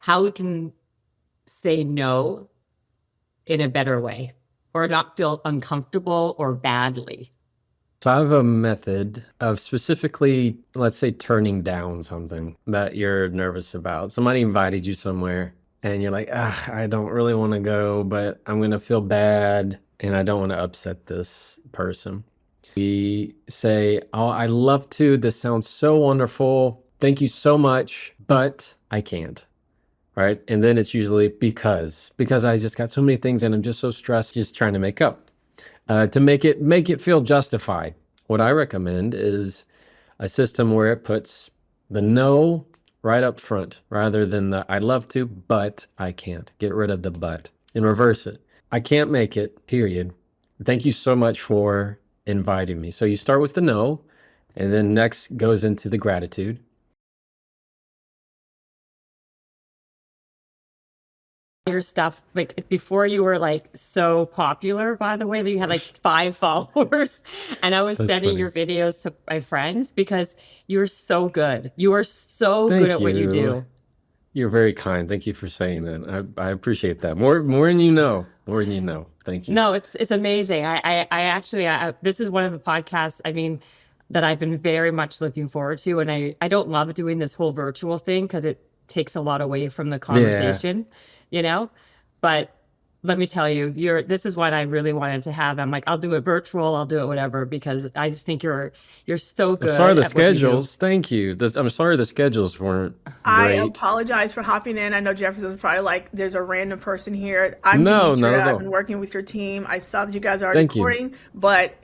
how we can say no in a better way or not feel uncomfortable or badly. So I have a method of specifically, let's say, turning down something that you're nervous about. Somebody invited you somewhere and you're like, I don't really want to go, but I'm going to feel bad and I don't want to upset this person. We say, oh, I love to. This sounds so wonderful. Thank you so much, but I can't. Right. And then it's usually because I just got so many things and I'm just so stressed, just trying to make up. To make it feel justified. What I recommend is a system where it puts the no right up front rather than the I'd love to, but I can't. Get rid of the but and reverse it. I can't make it, period. Thank you so much for inviting me. So you start with the no, and then next goes into the gratitude. Your stuff, like before you were like so popular, by the way, that you had like 5 followers, and I was That's sending funny. your videos to my friends because you're so good. You are so Thank good at what you you. do. You're very kind. Thank you for saying that. I appreciate that. More than you know. More than you know. Thank you. No, it's amazing. I actually, this is one of the podcasts, I mean, that I've been very much looking forward to. And I don't love doing this whole virtual thing because it takes a lot away from the Yeah. conversation, you know? But let me tell you, this is what I really wanted to have. I'm like, I'll do it virtual, I'll do it whatever, because I just think you're so I'm good sorry the at what you do. schedules. Thank you. I'm sorry the schedules weren't I great. apologize for hopping in. I know Jefferson's probably like, there's a random person here. I'm No, not Demetria. at I've all. been working with your team. I saw that you guys are Thank you. recording, but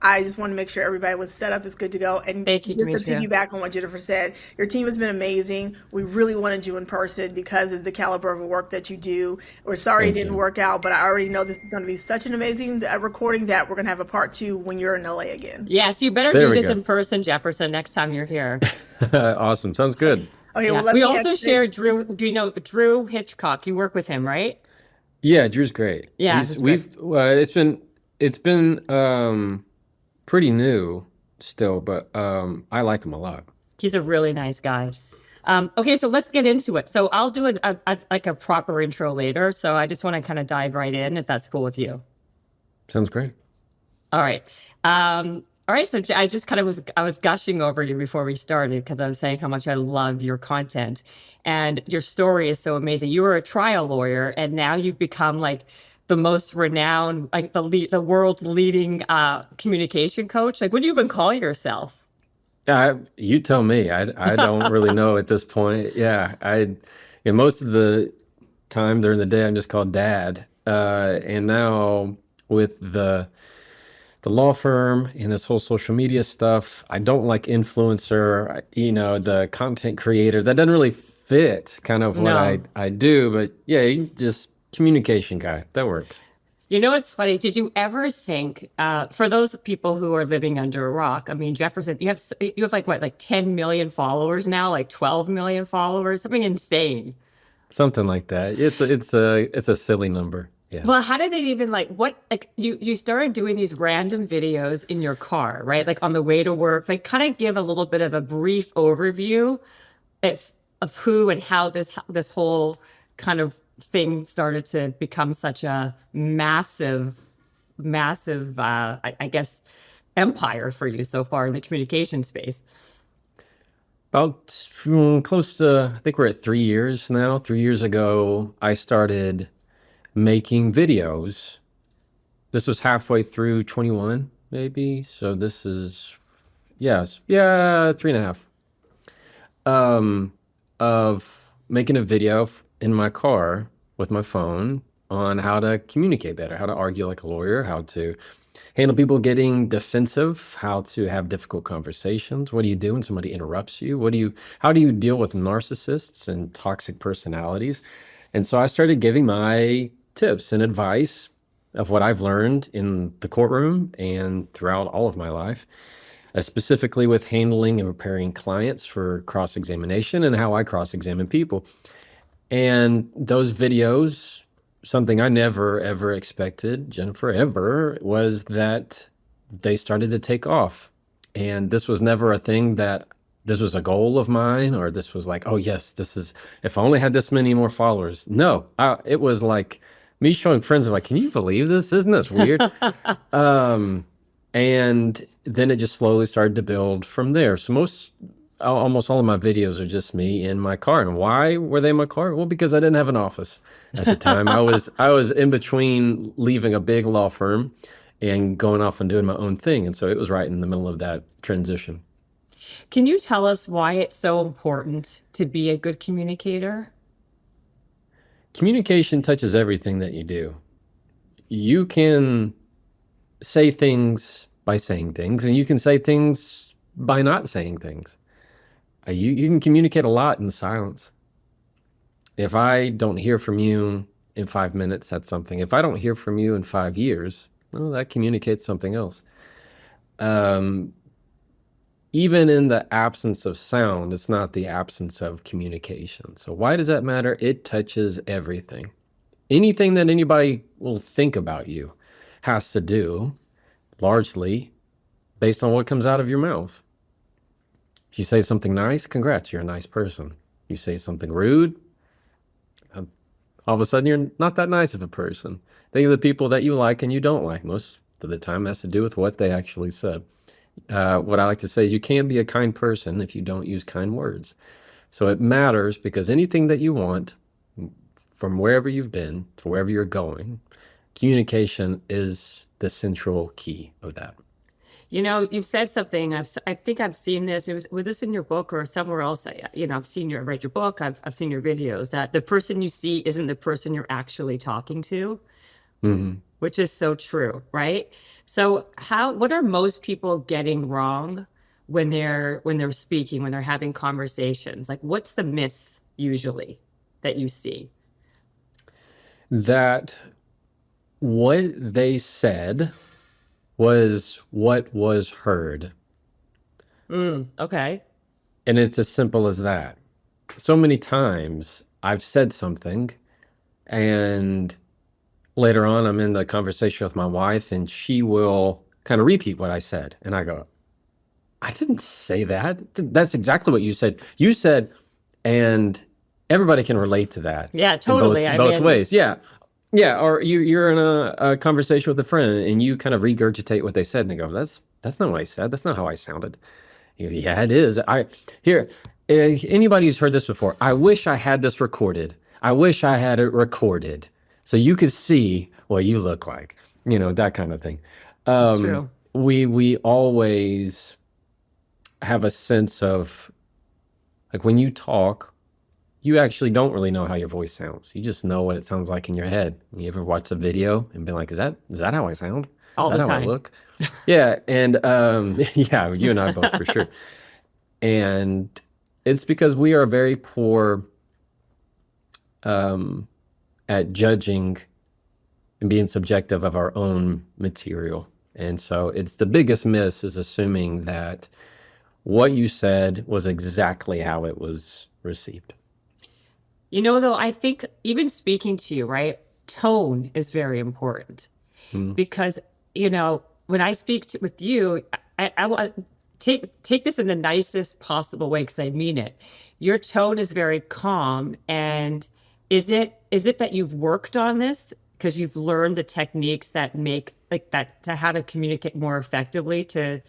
I just want to make sure everybody was set up. It's good to go. And Thank you, just to Demetria. piggyback on what Jennifer said, your team has been amazing. We really wanted you in person because of the caliber of work that you do. We're sorry Thank it didn't you. work out, but I already know this is going to be such an amazing recording that we're going to have a part 2 when you're in LA again. Yes, you better There do we this go. in person, Jefferson, next time you're here. Awesome. Sounds good. Okay, Yeah. well, let We me also exit. share Drew. Do you know Drew Hitchcock? You work with him, right? Yeah, Drew's great. Yeah, He's he's great. it's been pretty new still, but I like him a lot. He's a really nice guy. Okay, so let's get into it. So I'll do like a proper intro later. So I just want to kind of dive right in, if that's cool with you. Sounds great. All right. All right. So I just kind of I was gushing over you before we started because I was saying how much I love your content, and your story is so amazing. You were a trial lawyer, and now you've become like the most renowned, like the world's leading communication coach. Like, what do you even call yourself? You tell me. I don't really know at this point. Yeah, most of the time during the day I'm just called Dad. And now with the law firm and this whole social media stuff, I don't like influencer, the content creator. That doesn't really fit kind of what No. I do, but yeah, just communication guy. That works. You know what's funny? Did you ever think, for those people who are living under a rock? I mean, Jefferson, you have like what, like 10 million followers now, like 12 million followers, something insane. Something like that. It's a silly number. Yeah. Well, how did they even you started doing these random videos in your car, right? Like on the way to work, like kind of give a little bit of a brief overview of who and how this whole kind of thing started to become such a massive, I guess, empire for you so far in the communication space. About close to, I think we're at 3 years now. 3 years ago, I started making videos. This was halfway through 21, maybe. So this is, yes, yeah, 3.5. Of making a video in my car with my phone on how to communicate better, how to argue like a lawyer, how to handle people getting defensive, how to have difficult conversations. What do you do when somebody interrupts you? How do you deal with narcissists and toxic personalities? And so I started giving my tips and advice of what I've learned in the courtroom and throughout all of my life, specifically with handling and preparing clients for cross-examination and how I cross-examine people. And those videos, something I never, ever expected, Jennifer, ever, was that they started to take off. And this was never a thing that this was a goal of mine, or this was like, oh yes, this is, if I only had this many more followers. No, it was like me showing friends, like, can you believe this? Isn't this weird? And then it just slowly started to build from there. So almost all of my videos are just me in my car. And why were they in my car? Well, because I didn't have an office at the time. I was in between leaving a big law firm and going off and doing my own thing. And so it was right in the middle of that transition. Can you tell us why it's so important to be a good communicator? Communication touches everything that you do. You can say things by saying things, and you can say things by not saying things. You can communicate a lot in silence. If I don't hear from you in 5 minutes, that's something. If I don't hear from you in 5 years, well, that communicates something else. Even in the absence of sound, it's not the absence of communication. So why does that matter? It touches everything. Anything that anybody will think about you has to do largely based on what comes out of your mouth. If you say something nice, congrats, you're a nice person. You say something rude, all of a sudden you're not that nice of a person. Think of the people that you like and you don't like. Most of the time has to do with what they actually said. What I like to say is you can't be a kind person if you don't use kind words. So it matters because anything that you want from wherever you've been to wherever you're going, communication is the central key of that. You know, you've said something. I think I've seen this. Was this in your book or somewhere else? I've read your book. I've seen your videos. That the person you see isn't the person you're actually talking to, which is so true, right? So, what are most people getting wrong when they're speaking, when they're having conversations? Like, what's the miss usually that you see? That what they said was what was heard. Okay. And it's as simple as that. So many times I've said something and later on I'm in the conversation with my wife and she will kind of repeat what I said. And I go, I didn't say that. That's exactly what you said. You said, and everybody can relate to that. Yeah, totally. In both ways. Yeah. Yeah, or you're in a conversation with a friend and you kind of regurgitate what they said and they go, that's not what I said. That's not how I sounded. You go, yeah, it is. Anybody who's heard this before, I wish I had this recorded. I wish I had it recorded so you could see what you look like. That kind of thing. That's true. We always have a sense of, like, when you talk, you actually don't really know how your voice sounds. You just know what it sounds like in your head. You ever watch a video and be like, is that how I sound? All Is the that how I time. look? Yeah. And yeah, you and I both for sure. And it's because we are very poor at judging and being subjective of our own material. And so it's the biggest miss is assuming that what you said was exactly how it was received. Though, I think even speaking to you, right, tone is very important because, when I speak with you, I want take this in the nicest possible way because I mean it. Your tone is very calm. And is it that you've worked on this because you've learned the techniques that make like that to how to communicate more effectively to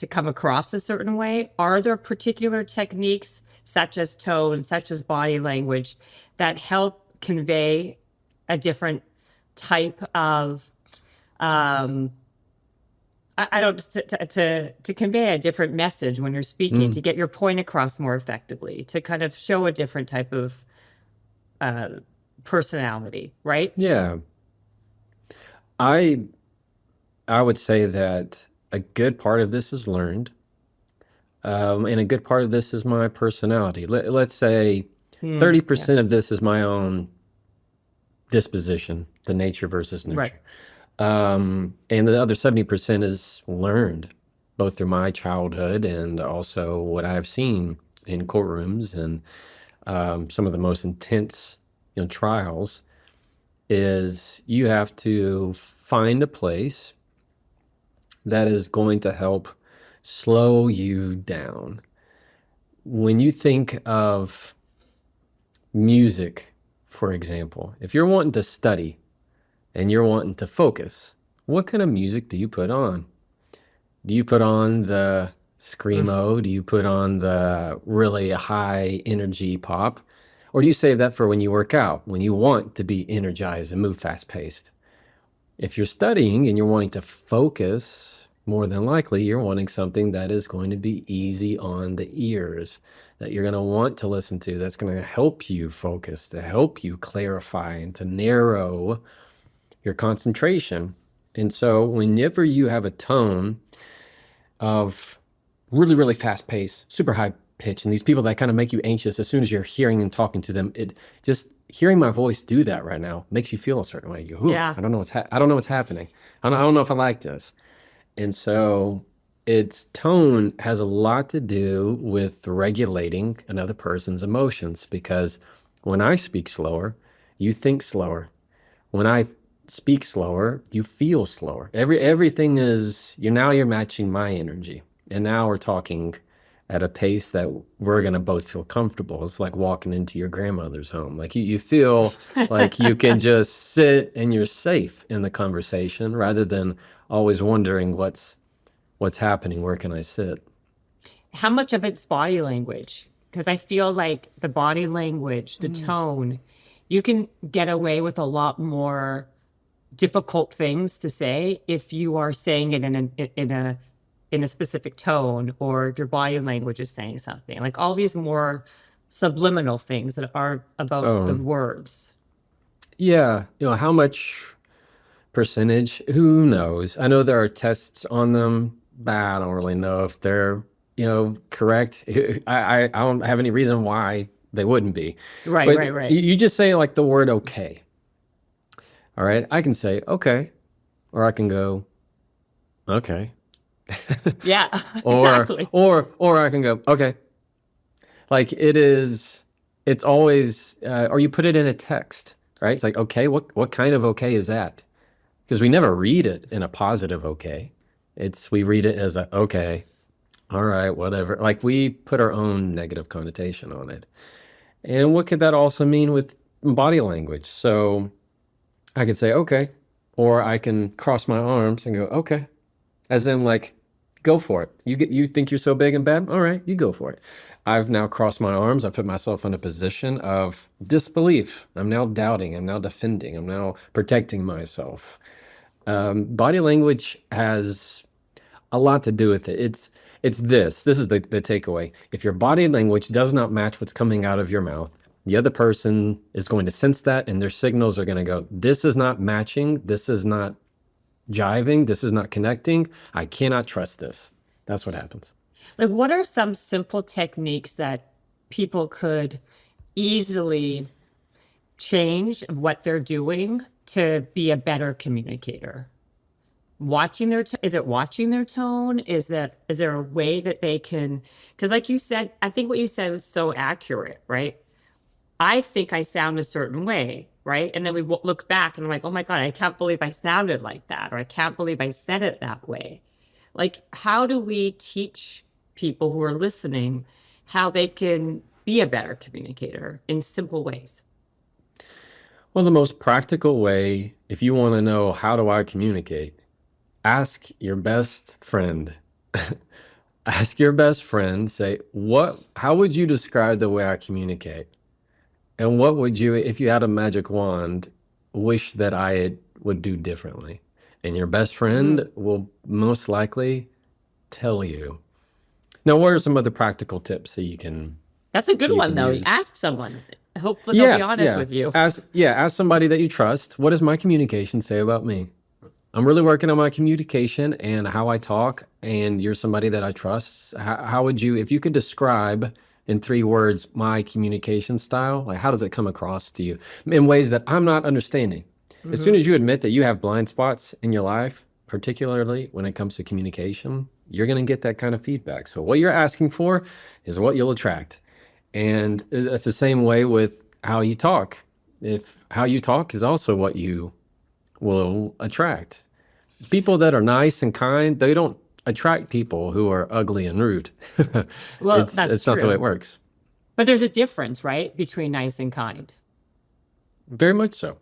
come across a certain way? Are there particular techniques such as tone, such as body language, that help convey a different type of, to convey a different message when you're speaking, to get your point across more effectively, to kind of show a different type of personality, right? Yeah. I would say that a good part of this is learned. And a good part of this is my personality. Let's say 30% of this is my own disposition, the nature versus nurture. Right. And the other 70% is learned, both through my childhood and also what I've seen in courtrooms and some of the most intense trials. Is you have to find a place that is going to help slow you down. when you think of music, for example, if you're wanting to study and you're wanting to focus, what kind of music do you put on? Do you put on the screamo? Do you put on the really high energy pop? Or do you save that for when you work out, when you want to be energized and move fast paced? If you're studying and you're wanting to focus, more than likely you're wanting something that is going to be easy on the ears, that you're going to want to listen to, that's going to help you focus, to help you clarify and to narrow your concentration. And so whenever you have a tone of really, really fast pace, super high pitch, and these people that kind of make you anxious as soon as you're hearing and talking to them, it just hearing my voice do that right now makes you feel a certain way. You go, Yeah. I don't know what's happening. I don't know if I like this. And so its tone has a lot to do with regulating another person's emotions, because when I speak slower, you think slower. When I speak slower, you feel slower. Everything is, you're matching my energy. And now we're talking at a pace that we're going to both feel comfortable. It's like walking into your grandmother's home. Like you feel like you can just sit and you're safe in the conversation rather than always wondering what's happening. Where can I sit? How much of it's body language? Because I feel like the body language, the tone, you can get away with a lot more difficult things to say if you are saying it in a specific tone, or if your body language is saying something. Like all these more subliminal things that aren't about the words. Yeah. How much percentage? Who knows? I know there are tests on them, but I don't really know if they're, correct. I don't have any reason why they wouldn't be. Right, But right. You just say like the word okay. All right. I can say okay, or I can go, okay. Yeah, Or, exactly. or I can go, okay. Like it's always, or you put it in a text, right? It's like, okay, what kind of okay is that? Because we never read it in a positive okay. We read it as a, okay, all right, whatever. Like we put our own negative connotation on it. And what could that also mean with body language? So I could say, okay, or I can cross my arms and go, okay. As in like, go for it. You think you're so big and bad? All right, you go for it. I've now crossed my arms. I've put myself in a position of disbelief. I'm now doubting. I'm now defending. I'm now protecting myself. Body language has a lot to do with it. This is the takeaway. If your body language does not match what's coming out of your mouth, the other person is going to sense that, and their signals are going to go, this is not matching. This is not jiving. This is not connecting. I cannot trust this. That's what happens. Like, what are some simple techniques that people could easily change what they're doing to be a better communicator? Is it watching their tone? Is there a way that they can, because like you said, I think what you said was so accurate, right? I think I sound a certain way, right? And then we look back and I'm like, oh my God, I can't believe I sounded like that, or I can't believe I said it that way. Like, how do we teach people who are listening how they can be a better communicator in simple ways? Well, the most practical way, if you want to know how do I communicate, ask your best friend. Ask your best friend, say, how would you describe the way I communicate? And what would you, if you had a magic wand, wish that I would do differently? And your best friend will most likely tell you. Now, what are some other practical tips that you can? That's a good one, though. use? Ask someone. Hopefully they'll be honest with you. Ask somebody that you trust. What does my communication say about me? I'm really working on my communication and how I talk, and you're somebody that I trust. How would you, if you could describe in 3 words my communication style, like how does it come across to you in ways that I'm not understanding? As soon as you admit that you have blind spots in your life, particularly when it comes to communication, you're going to get that kind of feedback. So what you're asking for is what you'll attract. And it's the same way with how you talk. If how you talk is also what you will attract. People that are nice and kind, they don't attract people who are ugly and rude. Well, that's It's not the way it true. works. But there's a difference, right, between nice and kind. Very much so.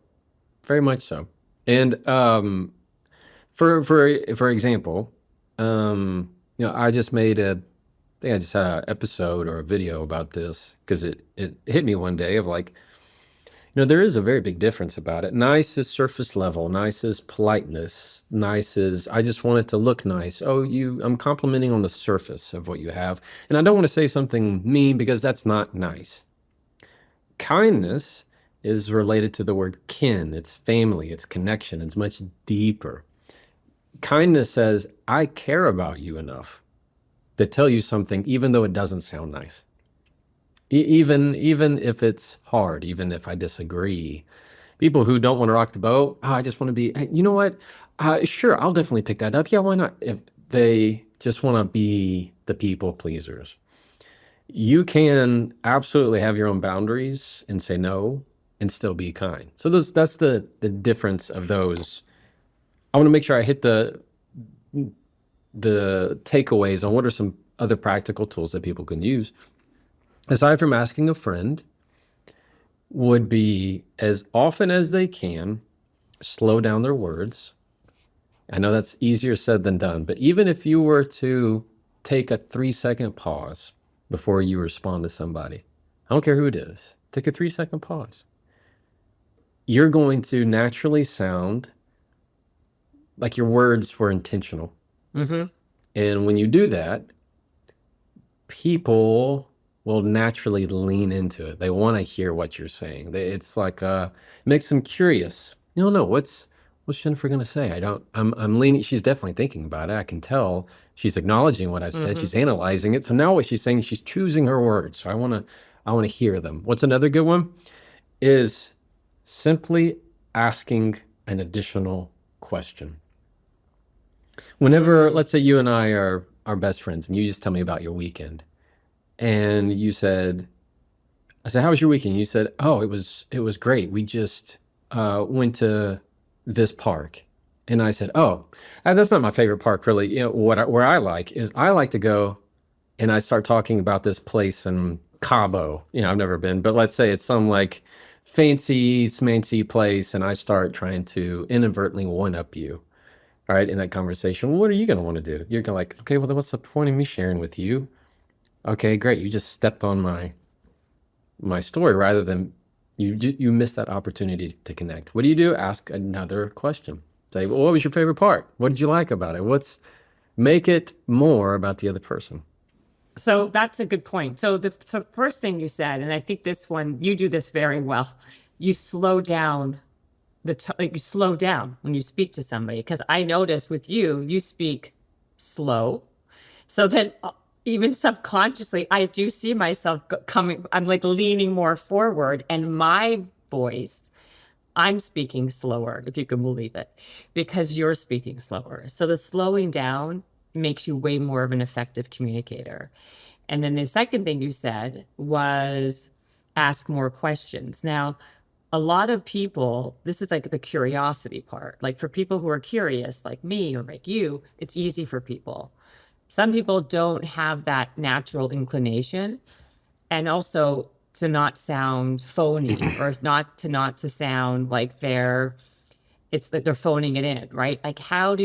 Very much so. And for example, I just made I think I just had an episode or a video about this because it hit me one day of like, there is a very big difference about it. Nice is surface level. Nice is politeness. Nice is, I just want it to look nice. Oh, I'm complimenting on the surface of what you have. And I don't want to say something mean because that's not nice. Kindness is related to the word kin. It's family. It's connection. It's much deeper. Kindness says, I care about you enough to tell you something, even though it doesn't sound nice. Even if it's hard, even if I disagree. People who don't want to rock the boat, I just want to be, hey, you know what? Sure, I'll definitely pick that up. Yeah, why not? If they just want to be the people pleasers. You can absolutely have your own boundaries and say no and still be kind. So that's the difference of those. I want to make sure I hit the takeaways on what are some other practical tools that people can use. Aside from asking a friend, would be as often as they can, slow down their words. I know that's easier said than done, but even if you were to take a 3-second pause before you respond to somebody, I don't care who it is, take a 3-second pause. You're going to naturally sound like your words were intentional. Mm-hmm. And when you do that, people will naturally lean into it. They want to hear what you're saying. It's like makes them curious. No, what's Jennifer gonna say? I'm leaning. She's definitely thinking about it. I can tell she's acknowledging what I've said. She's analyzing it. So now what she's saying, she's choosing her words. So I want to hear them. What's another good one? Is simply asking an additional question. Whenever, let's say you and I are best friends and you just tell me about your weekend. And I said, how was your weekend? You said, oh, it was great. We just went to this park. And I said, oh, that's not my favorite park, really. Where I like to go and I start talking about this place in Cabo. I've never been, but let's say it's some like fancy, smancy place. And I start trying to inadvertently one-up you. All right, in that conversation, what are you going to want to do? You're going to like, okay, well, then what's the point of me sharing with you? Okay, great. You just stepped on my story rather than you missed that opportunity to connect. What do? Ask another question. Say, well, what was your favorite part? What did you like about it? Make it more about the other person. So that's a good point. So the first thing you said, and I think this one, you do this very well, you slow down you slow down when you speak to somebody. Because I noticed with you speak slow. So then even subconsciously, I do see myself I'm like leaning more forward, and my voice, I'm speaking slower, if you can believe it, because you're speaking slower. So the slowing down makes you way more of an effective communicator. And then the second thing you said was ask more questions. Now, a lot of people, this is like the curiosity part. Like for people who are curious, like me or like you, it's easy for people. Some people don't have that natural inclination, and also to not sound phony or not to sound like it's that they're phoning it in, right? Like how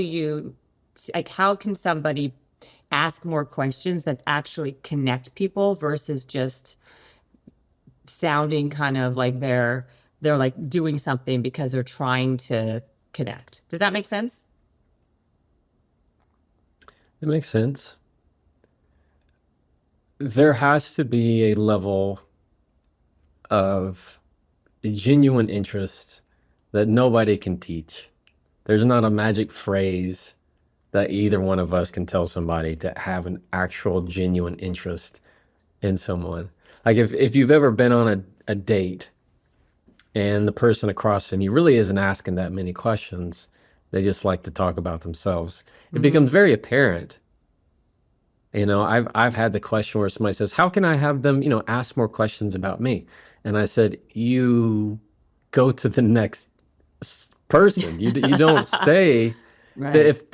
can somebody ask more questions that actually connect people versus just sounding kind of like they're like doing something because they're trying to connect? Does that make sense? It makes sense. There has to be a level of genuine interest that nobody can teach. There's not a magic phrase that either one of us can tell somebody to have an actual genuine interest in someone. Like if you've ever been on a date and the person across from you really isn't asking that many questions, they just like to talk about themselves. It becomes very apparent. I've had the question where somebody says, how can I have them, ask more questions about me? And I said, you go to the next person. You don't stay. Right. If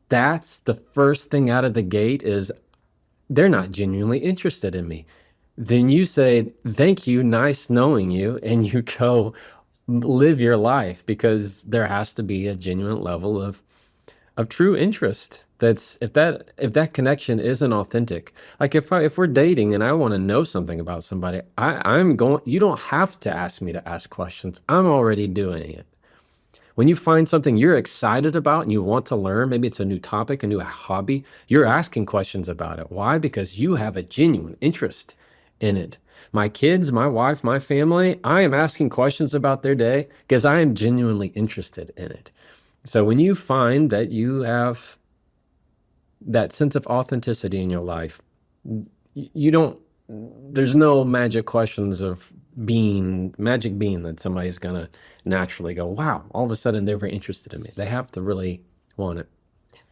that's the first thing out of the gate is they're not genuinely interested in me. Then you say, thank you, nice knowing you, and you go live your life, because there has to be a genuine level of true interest. That's if that connection isn't authentic. Like if we're dating and I want to know something about somebody, I'm going, you don't have to ask me to ask questions. I'm already doing it. When you find something you're excited about and you want to learn, maybe it's a new topic, a new hobby, you're asking questions about it. Why? Because you have a genuine interest in it. My kids, my wife, my family, I am asking questions about their day because I am genuinely interested in it. So when you find that you have that sense of authenticity in your life, you don't, there's no magic questions of magic bean that somebody's gonna naturally go, wow, all of a sudden they're very interested in me. They have to really want it.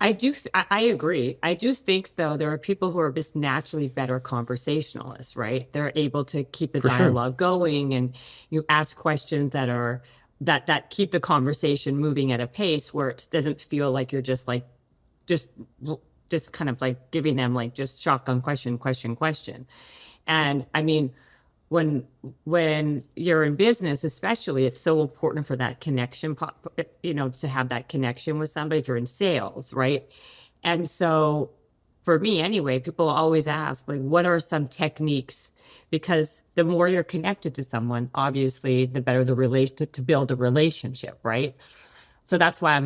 I agree. I do think though there are people who are just naturally better conversationalists, right? They're able to keep the For sure. dialogue going, and you ask questions that keep the conversation moving at a pace where it doesn't feel like you're just just kind of like giving them like just shotgun question. And I mean, when you're in business, especially, it's so important for that connection, to have that connection with somebody if you're in sales, right? And so for me anyway, people always ask, like, what are some techniques? Because the more you're connected to someone, obviously, the better the relation to build a relationship, right? So that's why I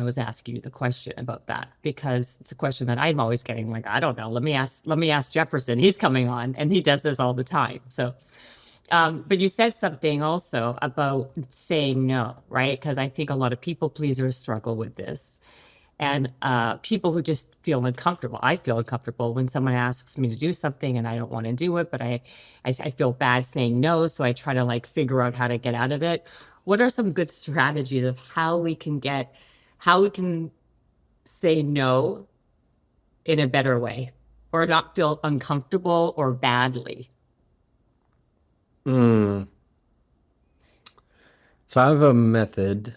was asking you the question about that, because it's a question that I'm always getting, like, I don't know. Let me ask Jefferson. He's coming on and he does this all the time. So, but you said something also about saying no, right? Because I think a lot of people pleasers struggle with this. And people who just feel uncomfortable. I feel uncomfortable when someone asks me to do something and I don't want to do it, but I feel bad saying no. So I try to like figure out how to get out of it. What are some good strategies of how we can say no in a better way or not feel uncomfortable or badly? So I have a method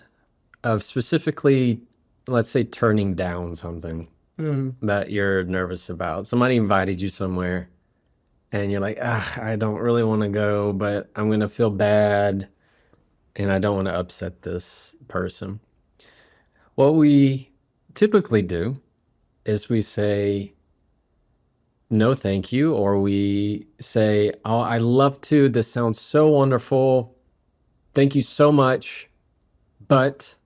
of specifically, let's say, turning down something that you're nervous about. Somebody invited you somewhere and you're like, I don't really want to go, but I'm going to feel bad and I don't want to upset this person. What we typically do is we say, no, thank you. Or we say, oh, I love to. This sounds so wonderful. Thank you so much, but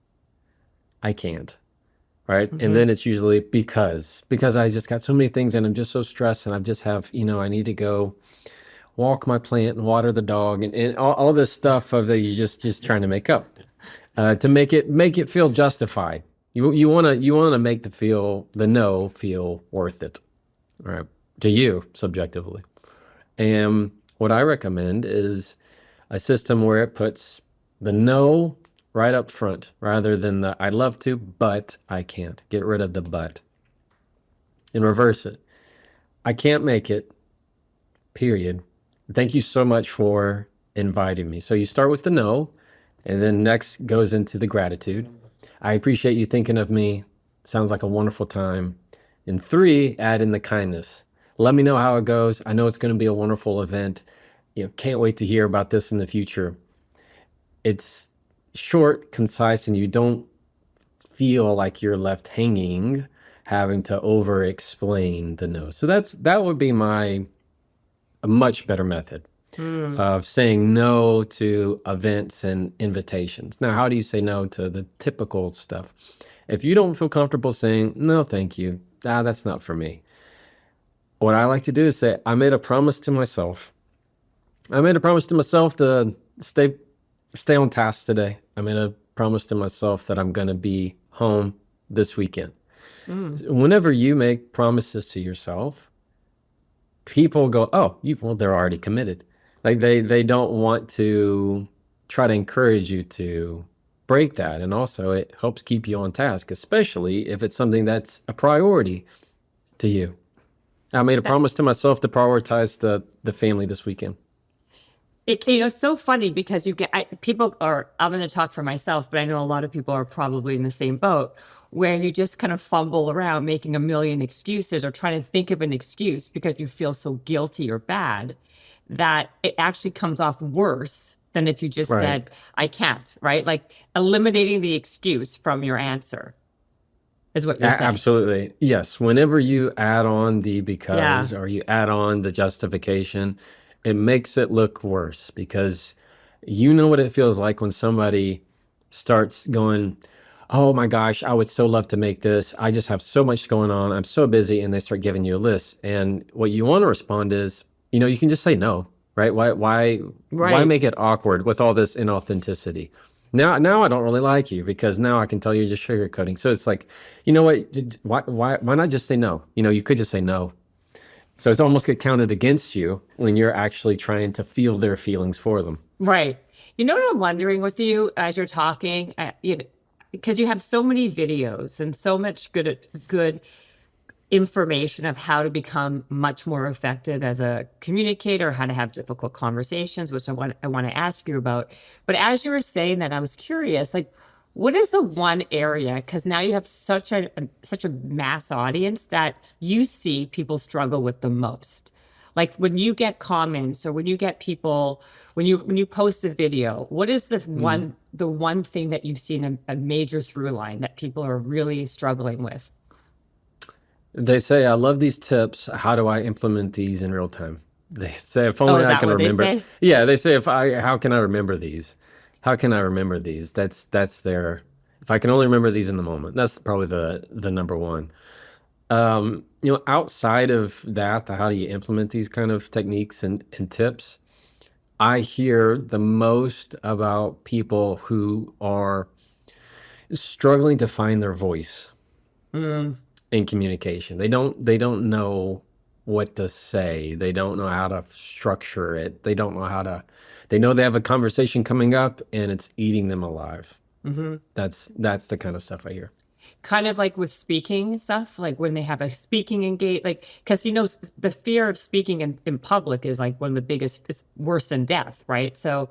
I can't. Right. And then it's usually because I just got so many things and I'm just so stressed and I just have, I need to go walk my plant and water the dog and all this stuff of that you just trying to make up to make it feel justified. You want to make the no feel worth it, right? To you subjectively. And what I recommend is a system where it puts the no right up front rather than the I'd love to, but I can't. Get rid of the but and reverse it. I can't make it, period. Thank you so much for inviting me. So you start with the no, and then next goes into the gratitude. I appreciate you thinking of me. Sounds like a wonderful time. And 3, add in the kindness. Let me know how it goes. I know it's going to be a wonderful event. Can't wait to hear about this in the future. It's short, concise, and you don't feel like you're left hanging, having to over explain the no. So that would be a much better method of saying no to events and invitations. Now, how do you say no to the typical stuff? If you don't feel comfortable saying, no, thank you, that's not for me. What I like to do is say, I made a promise to myself. I made a promise to myself to stay on task today. I made a promise to myself that I'm going to be home this weekend. Whenever you make promises to yourself, people go, oh, well, they're already committed. Like they don't want to try to encourage you to break that. And also it helps keep you on task, especially if it's something that's a priority to you. I made a promise to myself to prioritize the family this weekend. It's so funny because people are, I'm going to talk for myself, but I know a lot of people are probably in the same boat where you just kind of fumble around making a million excuses or trying to think of an excuse because you feel so guilty or bad that it actually comes off worse than if you just Right. said, I can't, right? Like eliminating the excuse from your answer is what you're saying. Absolutely. Yes. Whenever you add on the because Yeah. or you add on the justification, it makes it look worse because you know what it feels like when somebody starts going, oh my gosh, I would so love to make this. I just have so much going on. I'm so busy. And they start giving you a list. And what you want to respond is, you can just say no, right? Why Right. make it awkward with all this inauthenticity? Now I don't really like you because now I can tell you're just sugarcoating. So it's like, you know what? Why not just say no? You could just say no. So it's almost get counted against you when you're actually trying to feel their feelings for them. Right. You know what I'm wondering with you as you're talking, because you have so many videos and so much good information of how to become much more effective as a communicator, how to have difficult conversations, which I want to ask you about. But as you were saying that, I was curious, like, what is the one area? Because now you have such a mass audience that you see people struggle with the most. Like when you get comments or when you get people when you post a video, what is the one thing that you've seen a major through line that people are really struggling with? They say, I love these tips. How do I implement these in real time? They say, if Oh, only is I that can what they remember. say? Yeah, they say, how can I remember these? How can I remember these? That's their, if I can only remember these in the moment, that's probably the number one. Outside of that, the how do you implement these kind of techniques and tips, I hear the most about people who are struggling to find their voice in communication. They don't know what to say. They don't know how to structure it. They know they have a conversation coming up and it's eating them alive. That's the kind of stuff I hear. Kind of like with speaking stuff, like when they have a speaking engage, like, because the fear of speaking in public is like one of the biggest, it's worse than death, right? So,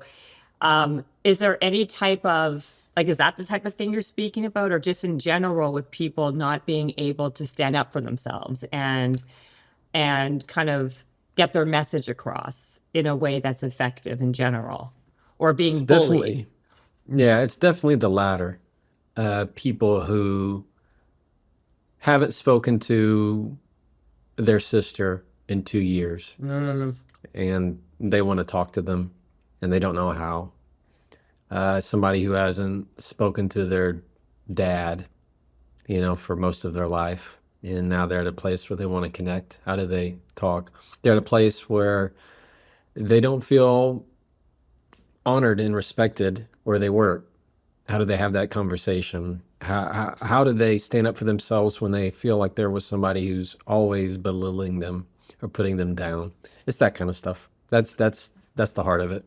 is there any type of, like, is that the type of thing you're speaking about, or just in general with people not being able to stand up for themselves and kind of get their message across in a way that's effective in general, or It's being bullied? definitely, yeah, it's definitely the latter. People who haven't spoken to their sister in 2 years and they want to talk to them and they don't know how. Somebody who hasn't spoken to their dad, for most of their life. And now they're at a place where they want to connect. How do they talk? They're at a place where they don't feel honored and respected where they work. How do they have that conversation? How do they stand up for themselves when they feel like there was somebody who's always belittling them or putting them down? It's that kind of stuff. That's the heart of it.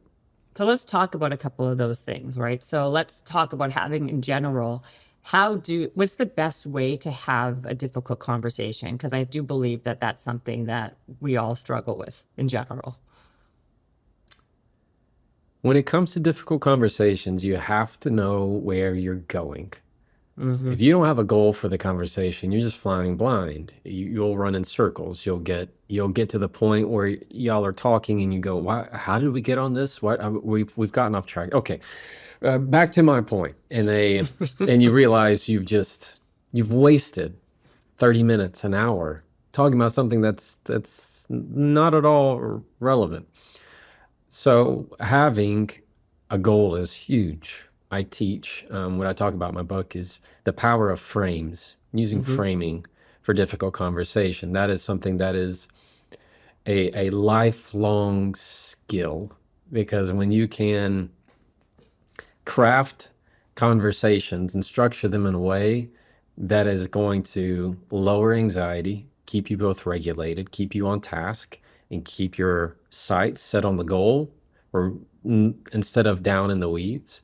So let's talk about a couple of those things, right? So let's talk about having in general, what's the best way to have a difficult conversation? Because I do believe that that's something that we all struggle with in general. When it comes to difficult conversations, you have to know where you're going. If you don't have a goal for the conversation, you're just flying blind. You'll run in circles. You'll get to the point where y'all are talking and you go, "Why? How did we get on this? We've gotten off track." Okay, back to my point. And you realize you've wasted 30 minutes, an hour talking about something that's not at all relevant. So having a goal is huge. I teach, what I talk about in my book is the power of frames, using framing for difficult conversation. That is something that is a lifelong skill, because when you can craft conversations and structure them in a way that is going to lower anxiety, keep you both regulated, keep you on task, and keep your sights set on the goal, or instead of down in the weeds,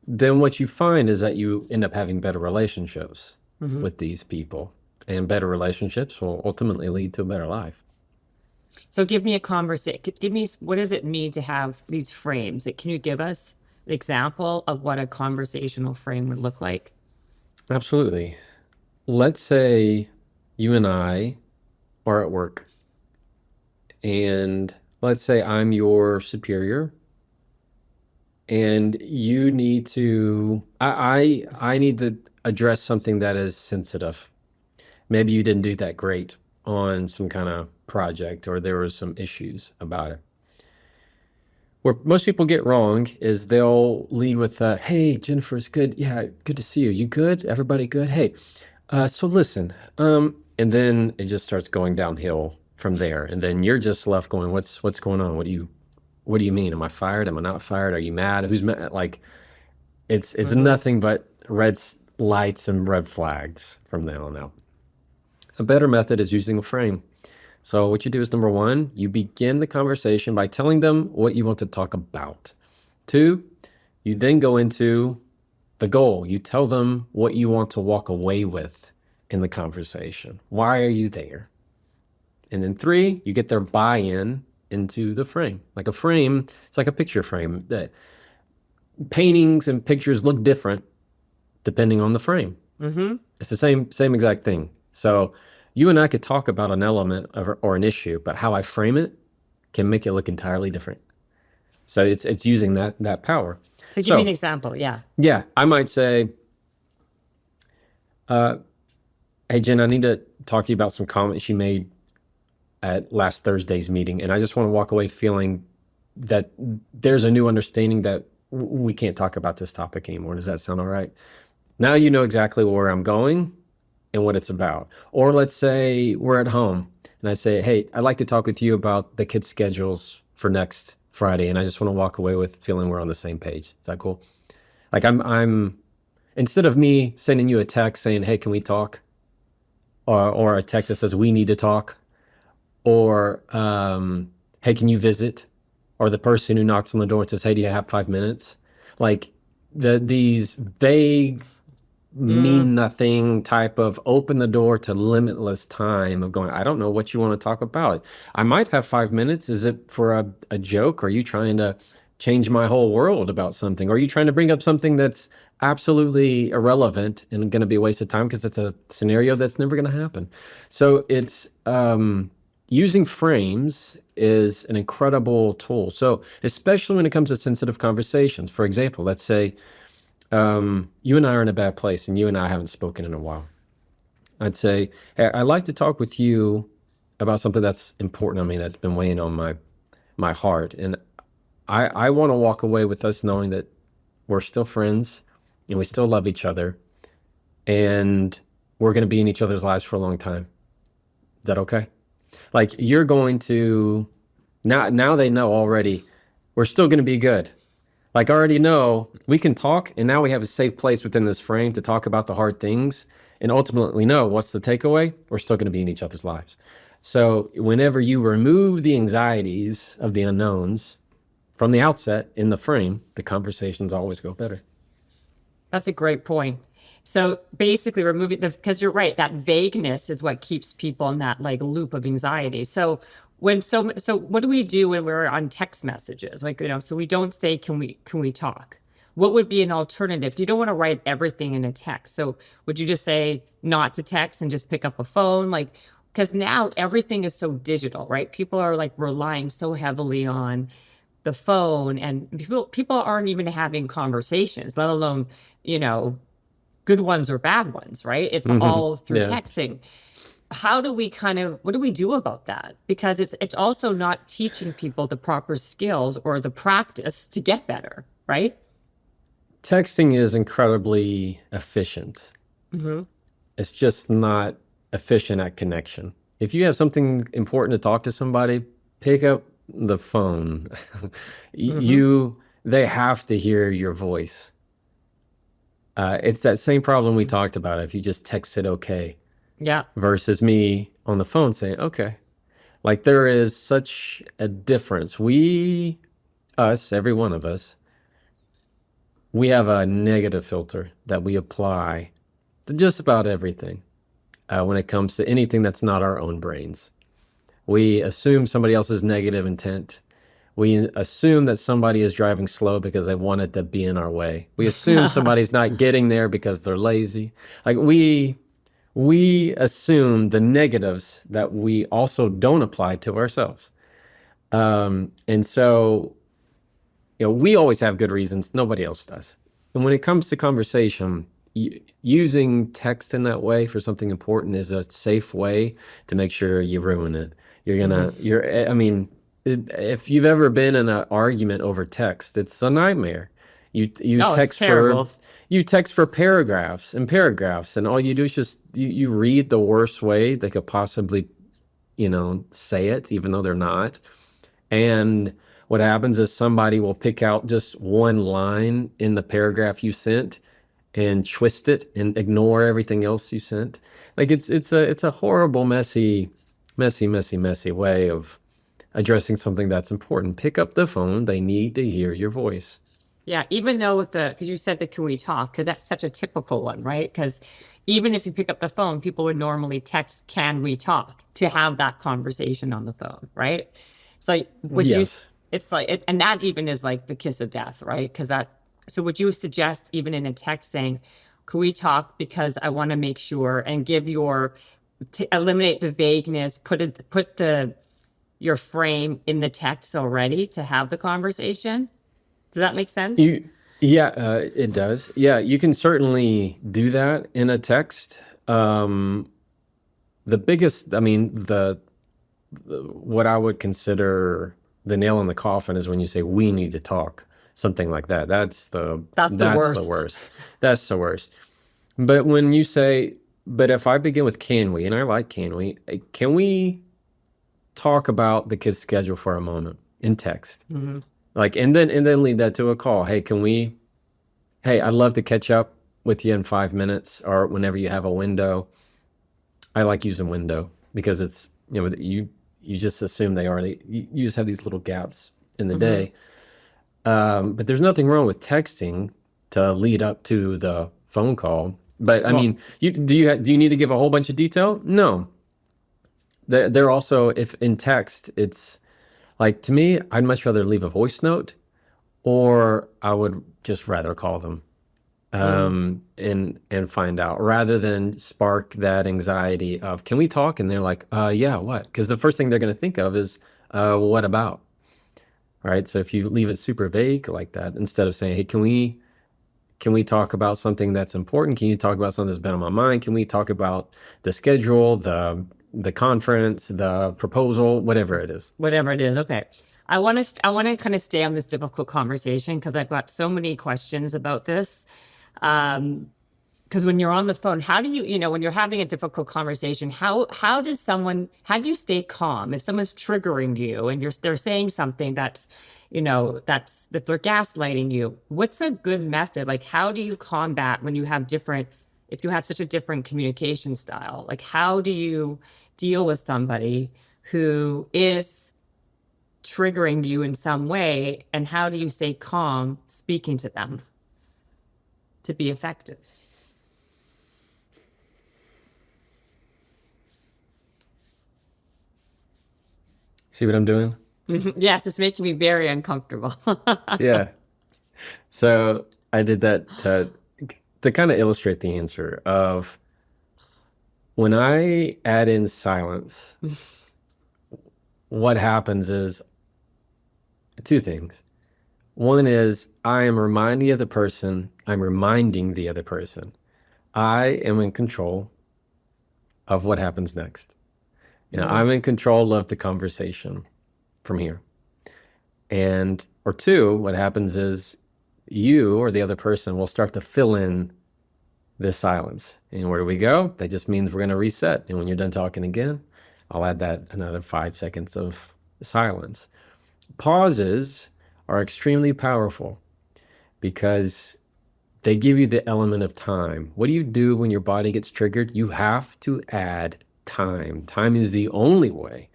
then what you find is that you end up having better relationships with these people, and better relationships will ultimately lead to a better life. So give me a conversation. Give me, what does it mean to have these frames? Can you give us an example of what a conversational frame would look like? Absolutely. Let's say you and I are at work, and let's say I'm your superior, and you need to, I need to address something that is sensitive. Maybe you didn't do that great on some kind of project, or there was some issues about it. Where most people get wrong is they'll lead with, "Hey, Jennifer, it's good. Yeah, good to see you. You good? Everybody good? Hey, so listen." And then it just starts going downhill from there, and then you're just left going, "What's going on? What do you mean? Am I fired? Am I not fired? Are you mad? Who's mad?" Like it's nothing but lights and red flags from there on out. A better method is using a frame. So what you do is, number one, you begin the conversation by telling them what you want to talk about. Two, you then go into the goal. You tell them what you want to walk away with in the conversation. Why are you there? And then three, you get their buy-in into the frame. Like a frame, it's like a picture frame. That paintings and pictures look different depending on the frame. It's the same exact thing. So you and I could talk about an element or an issue, but how I frame it can make it look entirely different. So it's using that power. So give me an example. Yeah. Yeah, I might say, "Hey, Jen, I need to talk to you about some comments you made at last Thursday's meeting, and I just want to walk away feeling that there's a new understanding that we can't talk about this topic anymore. Does that sound all right?" Now you know exactly where I'm going and what it's about. Or let's say we're at home and I say, "Hey, I'd like to talk with you about the kids' schedules for next Friday, and I just want to walk away with feeling we're on the same page." Is that cool? Like I'm instead of me sending you a text saying, "Hey, can we talk?" or a text that says, "We need to talk," or "Hey, can you visit?" or the person who knocks on the door and says, "Hey, do you have 5 minutes?" Like these vague, mean nothing type of open the door to limitless time of going, "I don't know what you want to talk about. I might have 5 minutes. Is it for a joke? Are you trying to change my whole world about something? Or are you trying to bring up something that's absolutely irrelevant and going to be a waste of time because it's a scenario that's never going to happen?" So it's using frames is an incredible tool. So especially when it comes to sensitive conversations. For example, let's say you and I are in a bad place and you and I haven't spoken in a while. I'd say, "Hey, I'd like to talk with you about something that's important on me, that's been weighing on my heart. And I want to walk away with us knowing that we're still friends and we still love each other and we're going to be in each other's lives for a long time. Is that okay?" Like you're going to, now they know already, we're still going to be good. Like I already know we can talk, and now we have a safe place within this frame to talk about the hard things, and ultimately know what's the takeaway. We're still going to be in each other's lives. So whenever you remove the anxieties of the unknowns from the outset in the frame, the conversations always go better. That's a great point. So basically removing because you're right, that vagueness is what keeps people in that like loop of anxiety. So so what do we do when we're on text messages? Like, so we don't say, can we talk? What would be an alternative? You don't want to write everything in a text. So would you just say not to text and just pick up a phone? Like, because now everything is so digital, right? People are like relying so heavily on the phone, and people aren't even having conversations, let alone, good ones or bad ones, right? It's all through texting. How do we what do we do about that? Because it's also not teaching people the proper skills or the practice to get better, right? Texting is incredibly efficient. It's just not efficient at connection. If you have something important to talk to somebody, pick up the phone. They have to hear your voice. It's that same problem we talked about. If you just text it okay, Yeah. versus me on the phone saying okay. Like there is such a difference. Every one of us, we have a negative filter that we apply to just about everything when it comes to anything that's not our own brains. We assume somebody else's negative intent. We assume that somebody is driving slow because they wanted to be in our way. We assume somebody's not getting there because they're lazy. Like we assume the negatives that we also don't apply to ourselves. And so, we always have good reasons. Nobody else does. And when it comes to conversation, using text in that way for something important is a safe way to make sure you ruin it. I mean, if you've ever been in an argument over text, it's a nightmare. You Oh, it's text terrible. you text for paragraphs and paragraphs, and all you do is just you read the worst way they could possibly, say it, even though they're not. And what happens is somebody will pick out just one line in the paragraph you sent and twist it and ignore everything else you sent. Like it's a horrible, messy way of addressing something that's important. Pick up the phone. They need to hear your voice. Yeah, even though because you said the can we talk, because that's such a typical one, right? Because even if you pick up the phone, people would normally text, can we talk, to have that conversation on the phone, right? So Yes. it's like, and that even is like the kiss of death, right? So would you suggest even in a text saying, can we talk because I want to make sure and to eliminate the vagueness, put your frame in the text already to have the conversation? Does that make sense? It does. Yeah, you can certainly do that in a text. The biggest, I mean, what I would consider the nail in the coffin is when you say we need to talk, something like that. That's the worst. That's the worst. But when you say, but if I begin with can we, and I like can we talk about the kids' schedule for a moment in text? Mm-hmm. Like, and then lead that to a call. Hey, I'd love to catch up with you in 5 minutes or whenever you have a window. I like using window because it's, you just assume you just have these little gaps in the day. But there's nothing wrong with texting to lead up to the phone call. But I mean, do you need to give a whole bunch of detail? No. They're also, if in text, it's like, to me, I'd much rather leave a voice note, or I would just rather call them and find out, rather than spark that anxiety of, can we talk? And they're like, yeah, what? Because the first thing they're going to think of is, what about? Right? So if you leave it super vague like that, instead of saying, hey, can we talk about something that's important? Can you talk about something that's been on my mind? Can we talk about the schedule, the conference, the proposal, whatever it is? Whatever it is. Okay. I want to kind of stay on this difficult conversation because I've got so many questions about this. Because when you're on the phone, how do when you're having a difficult conversation, how do you stay calm if someone's triggering you and they're saying something that they're gaslighting you? What's a good method? Like, how do you combat when you have if you have such a different communication style? Like, how do you deal with somebody who is triggering you in some way, and how do you stay calm speaking to them to be effective? See what I'm doing? Yes, it's making me very uncomfortable. Yeah. So I did that to kind of illustrate the answer of, when I add in silence, what happens is two things. One is I'm reminding the other person I am in control of what happens next. I'm in control of the conversation from here. Or two, what happens is you or the other person will start to fill in this silence. And where do we go? That just means we're going to reset. And when you're done talking again, I'll add that another 5 seconds of silence. Pauses are extremely powerful because they give you the element of time. What do you do when your body gets triggered? You have to add time. Time is the only way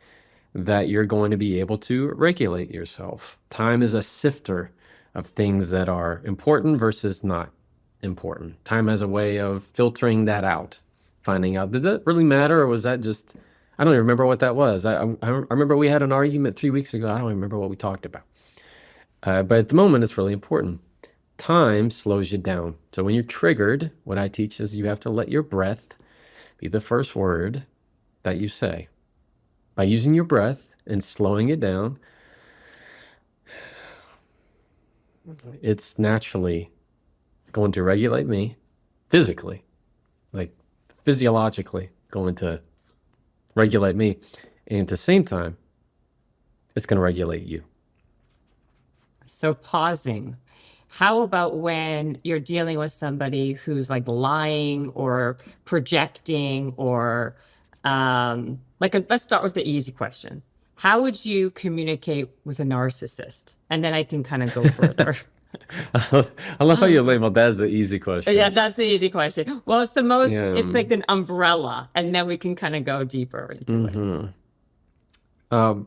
that you're going to be able to regulate yourself. Time is a sifter of things that are important versus not important. Time has a way of filtering that out, finding out, did that really matter, or was that just, I don't even remember what that was. I remember we had an argument 3 weeks ago. I don't even remember what we talked about. But at the moment, it's really important. Time slows you down. So when you're triggered, what I teach is you have to let your breath be the first word that you say. By using your breath and slowing it down, it's naturally going to regulate me physically, like physiologically going to regulate me. And at the same time, it's going to regulate you. So pausing. How about when you're dealing with somebody who's like lying or projecting or let's start with the easy question. How would you communicate with a narcissist? And then I can kind of go further. I love how you labeled that as the easy question. Yeah, that's the easy question. Well, it's the most, Yeah. it's like an umbrella, and then we can kind of go deeper into it.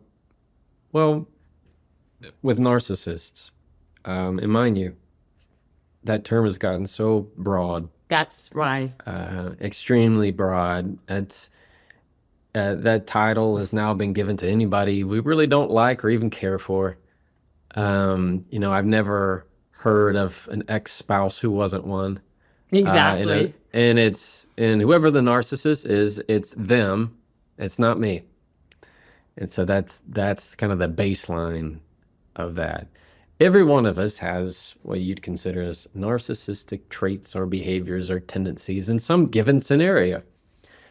Well, with narcissists, and mind you, that term has gotten so broad, That's right. extremely broad. It's that title has now been given to anybody we really don't like or even care for. I've never heard of an ex-spouse who wasn't one. Exactly. And whoever the narcissist is, it's them. It's not me. And so that's kind of the baseline of that. Every one of us has what you'd consider as narcissistic traits or behaviors or tendencies in some given scenario.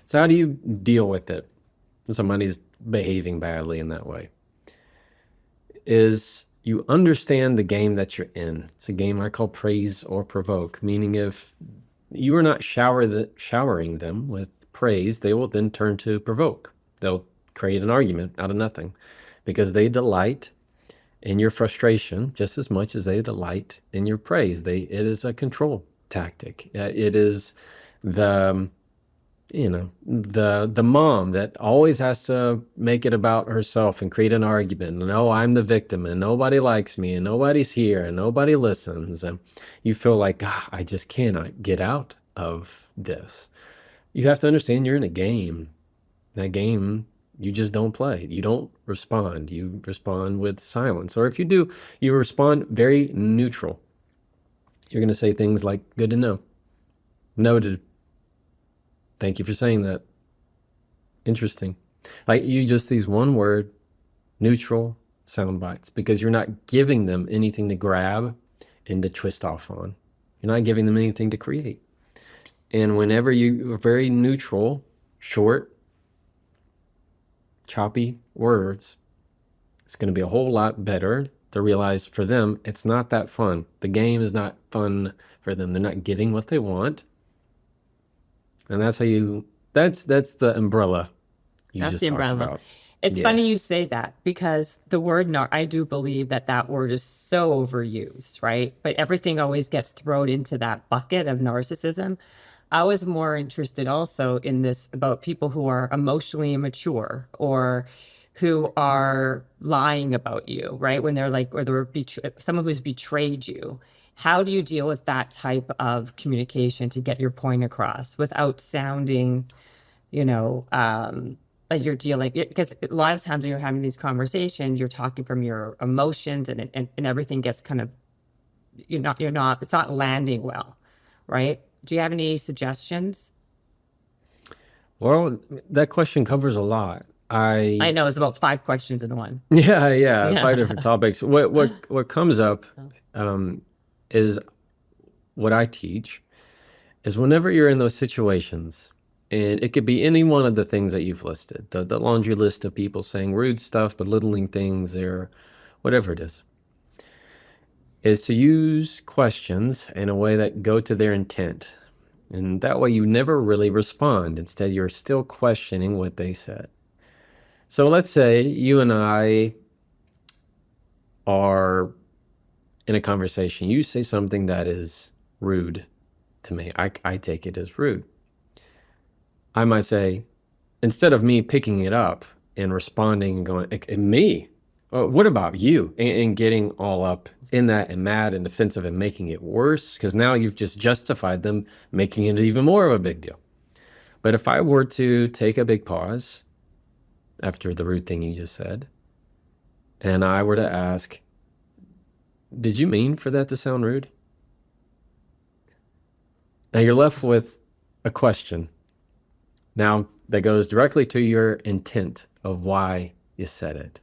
So how do you deal with it? Somebody's behaving badly in that way. Is you understand the game that you're in. It's a game I call praise or provoke, meaning if you are not showering them with praise, they will then turn to provoke. They'll create an argument out of nothing because they delight in your frustration just as much as they delight in your praise. It is a control tactic. It is the mom that always has to make it about herself and create an argument. No, I'm the victim and nobody likes me and nobody's here and nobody listens. And you feel like, I just cannot get out of this. You have to understand you're in a game. That game, you just don't play. You don't respond. You respond with silence. Or if you do, you respond very neutral. You're going to say things like, good to know. Noted. Thank you for saying that. Interesting. Like you just these one word, neutral sound bites, because you're not giving them anything to grab and to twist off on. You're not giving them anything to create. And whenever you are very neutral, short, choppy words, it's going to be a whole lot better to realize for them, it's not that fun. The game is not fun for them. They're not getting what they want. And that's how that's the umbrella you That's just the talked umbrella. about. It's Yeah. funny you say that because the word I do believe that word is so overused, right? But everything always gets thrown into that bucket of narcissism. I was more interested also in this about people who are emotionally immature or who are lying about you, right? When they're like, or they're someone who's betrayed you. How do you deal with that type of communication to get your point across without sounding, like you're dealing? Because a lot of times when you're having these conversations, you're talking from your emotions, and everything gets kind of, it's not landing well, right? Do you have any suggestions? Well, that question covers a lot. I know it's about 5 questions in one. Yeah, 5 different topics. What comes up is what I teach is whenever you're in those situations, and it could be any one of the things that you've listed, the laundry list of people saying rude stuff, belittling things, or whatever it is to use questions in a way that go to their intent. And that way you never really respond. Instead, you're still questioning what they said. So let's say you and I are in a conversation. You say something that is rude to me. I take it as rude. I might say, instead of me picking it up and responding and going, me? What about you? And getting all up in that and mad and defensive and making it worse, because now you've just justified them making it even more of a big deal. But if I were to take a big pause after the rude thing you just said, and I were to ask, did you mean for that to sound rude? Now you're left with a question. Now that goes directly to your intent of why you said it.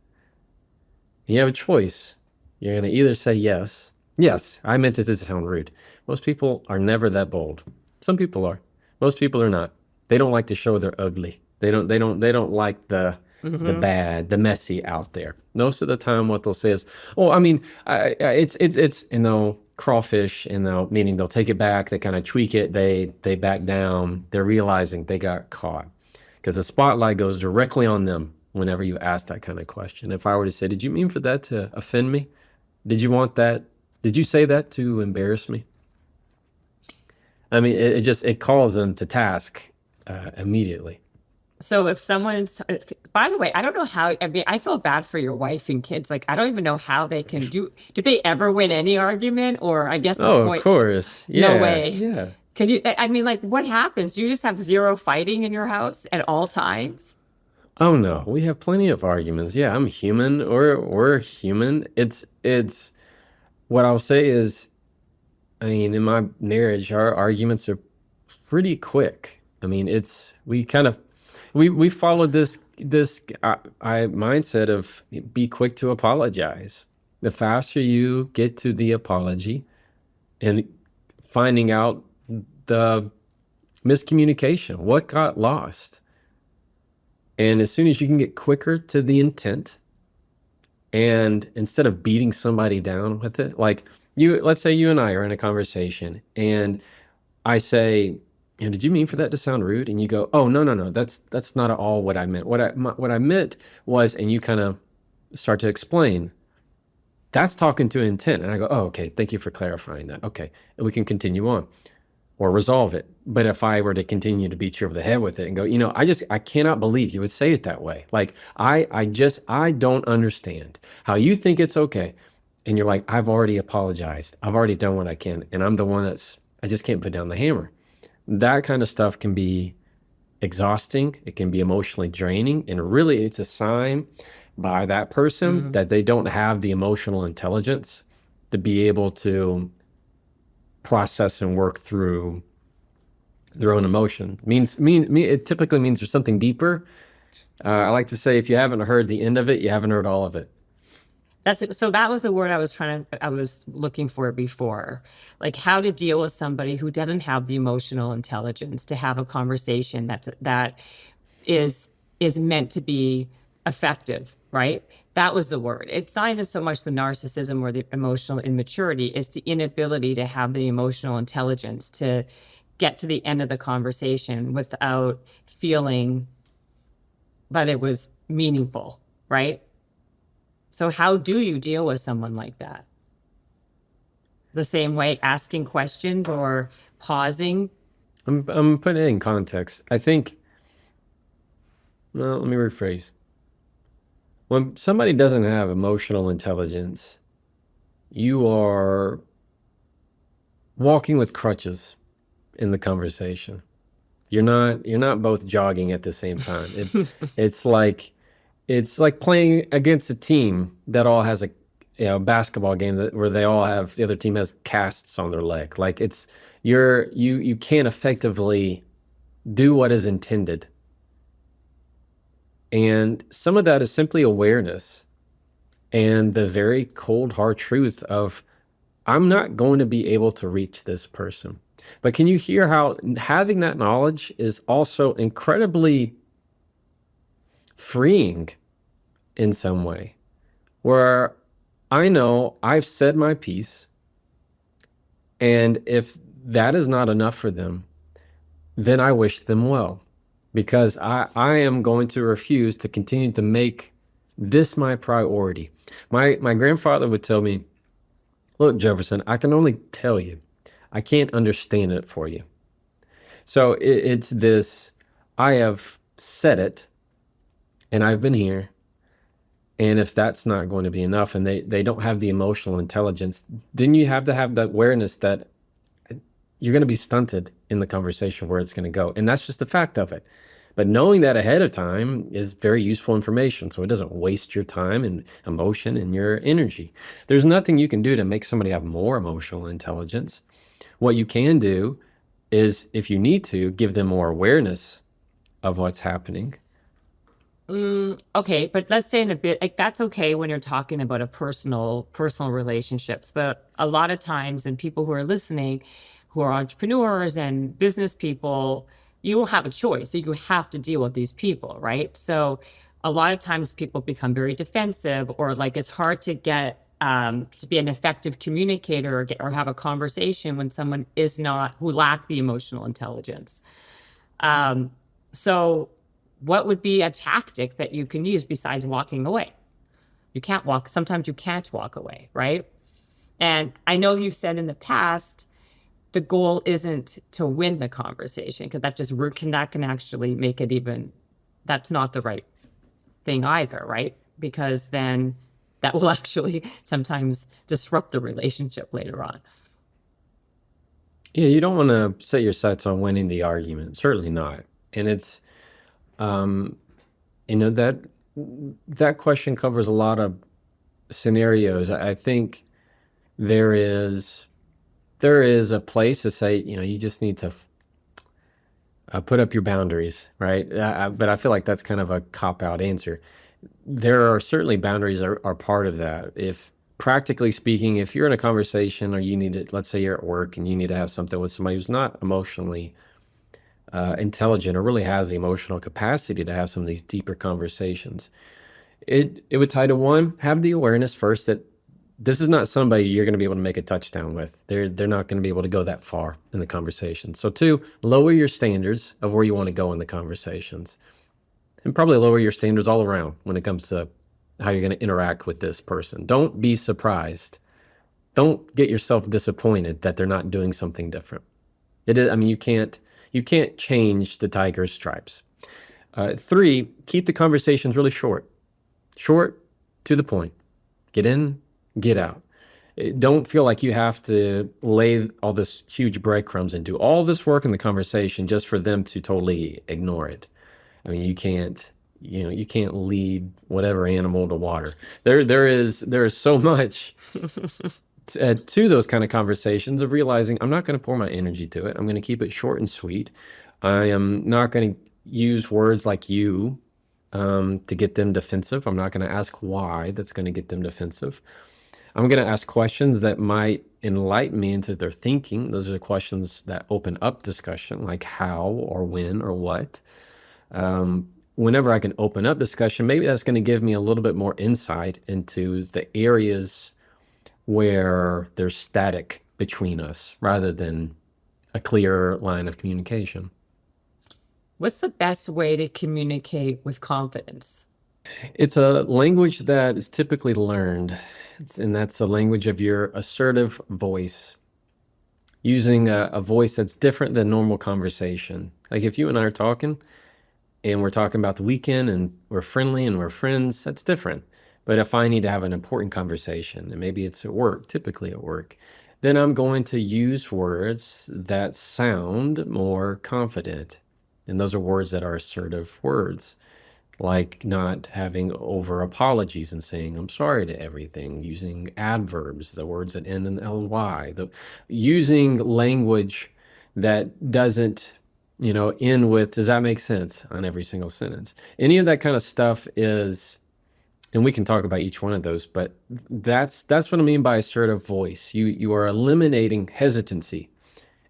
You have a choice. You're going to either say yes. Yes, I meant it to sound rude. Most people are never that bold. Some people are. Most people are not. They don't like to show they're ugly. They don't like the bad, the messy out there. Most of the time what they'll say is, "Oh, I mean, it's crawfish, and meaning they'll take it back, they kind of tweak it, they back down. They're realizing they got caught." Because the spotlight goes directly on them whenever you ask that kind of question. If I were to say, "Did you mean for that to offend me? Did you want that? Did you say that to embarrass me?" I mean, it calls them to task immediately. So if someone's, by the way, I don't know how, I mean, I feel bad for your wife and kids. Like, I don't even know how they can did they ever win any argument? Or I guess the Oh, point, of course. Yeah. no way. Yeah. Could you, I mean, like, what happens? Do you just have zero fighting in your house at all times? Oh no, we have plenty of arguments. Yeah, I'm human, or we're human. It's what I'll say is, I mean, in my marriage, our arguments are pretty quick. I mean, we followed this mindset of be quick to apologize. The faster you get to the apology and finding out the miscommunication, what got lost, and as soon as you can get quicker to the intent, and instead of beating somebody down with it, like let's say you and I are in a conversation, and I say, did you mean for that to sound rude? And you go, oh, no, that's not at all what I meant. What I meant was, and you kind of start to explain, that's talking to intent. And I go, oh, okay, thank you for clarifying that. Okay, and we can continue on or resolve it. But if I were to continue to beat you over the head with it and go, I cannot believe you would say it that way. Like, I don't understand how you think it's okay. And you're like, I've already apologized. I've already done what I can. And I'm the one I just can't put down the hammer. That kind of stuff can be exhausting. It can be emotionally draining. And really, it's a sign by that person that they don't have the emotional intelligence to be able to process and work through their own emotion. It typically means there's something deeper. I like to say, if you haven't heard the end of it, you haven't heard all of it. So that was the word I was looking for before. Like, how to deal with somebody who doesn't have the emotional intelligence to have a conversation that is meant to be effective, right? That was the word. It's not even so much the narcissism or the emotional immaturity, it's the inability to have the emotional intelligence to get to the end of the conversation without feeling that it was meaningful, right? So how do you deal with someone like that? The same way, asking questions or pausing? I'm putting it in context. I think, well, let me rephrase. When somebody doesn't have emotional intelligence, you are walking with crutches in the conversation. You're not both jogging at the same time. It's like playing against a team that all has a basketball game where they all have, the other team has casts on their leg. Like, you can't effectively do what is intended. And some of that is simply awareness and the very cold, hard truth of, I'm not going to be able to reach this person. But can you hear how having that knowledge is also incredibly freeing in some way, where I know I've said my piece, and if that is not enough for them, then I wish them well, because I am going to refuse to continue to make this my priority. My grandfather would tell me, look, Jefferson, I can only tell you. I can't understand it for you. So it's this, I have said it, and I've been here. And if that's not going to be enough, and they don't have the emotional intelligence, then you have to have that awareness that you're going to be stunted in the conversation where it's going to go. And that's just the fact of it. But knowing that ahead of time is very useful information, so it doesn't waste your time and emotion and your energy. There's nothing you can do to make somebody have more emotional intelligence. What you can do is, if you need to, give them more awareness of what's happening. Okay, but let's say in a bit, like that's okay when you're talking about a personal relationships. But a lot of times, and people who are listening, who are entrepreneurs and business people, you will have a choice. You have to deal with these people, right? So a lot of times people become very defensive, or like it's hard to get to be an effective communicator, or have a conversation when someone is not, who lack the emotional intelligence. So what would be a tactic that you can use besides walking away? You can't walk, sometimes you can't walk away, right? And I know you've said in the past, the goal isn't to win the conversation, because that can actually make it even, that's not the right thing either, right? Because then that will actually sometimes disrupt the relationship later on. Yeah, you don't want to set your sights on winning the argument. Certainly not. And it's, that question covers a lot of scenarios. I think there is a place to say, you just need to put up your boundaries, right? But I feel like that's kind of a cop-out answer. There are certainly boundaries are part of that. If practically speaking, if you're in a conversation, or you need to, let's say you're at work and you need to have something with somebody who's not emotionally intelligent, or really has the emotional capacity to have some of these deeper conversations, it would tie to, one, have the awareness first that this is not somebody you're going to be able to make a touchdown with. They're not going to be able to go that far in the conversation. So two, lower your standards of where you want to go in the conversations, and probably lower your standards all around when it comes to how you're going to interact with this person. Don't be surprised. Don't get yourself disappointed that they're not doing something different. You can't change the tiger's stripes. Three, keep the conversations really short, to the point. Get in, get out. Don't feel like you have to lay all this huge breadcrumbs and do all this work in the conversation just for them to totally ignore it. You can't lead whatever animal to water. There is so much to those kind of conversations, of realizing I'm not going to pour my energy to it. I'm going to keep it short and sweet. I am not going to use words like "you" to get them defensive. I'm not going to ask why that's going to get them defensive. I'm going to ask questions that might enlighten me into their thinking. Those are the questions that open up discussion, like how or when or what. Whenever I can open up discussion, maybe that's going to give me a little bit more insight into the areas where there's static between us, rather than a clear line of communication. What's the best way to communicate with confidence? It's a language that is typically learned, and that's the language of your assertive voice. Using a voice that's different than normal conversation. Like if you and I are talking, and we're talking about the weekend, and we're friendly and we're friends, that's different. But if I need to have an important conversation, and maybe it's at work, typically at work, then I'm going to use words that sound more confident. And those are words that are assertive words, like not having over apologies and saying I'm sorry to everything, using adverbs, the words that end in ly, using language that doesn't end with "does that make sense" on every single sentence. Any of that kind of stuff is, and we can talk about each one of those, but that's what I mean by assertive voice. You are eliminating hesitancy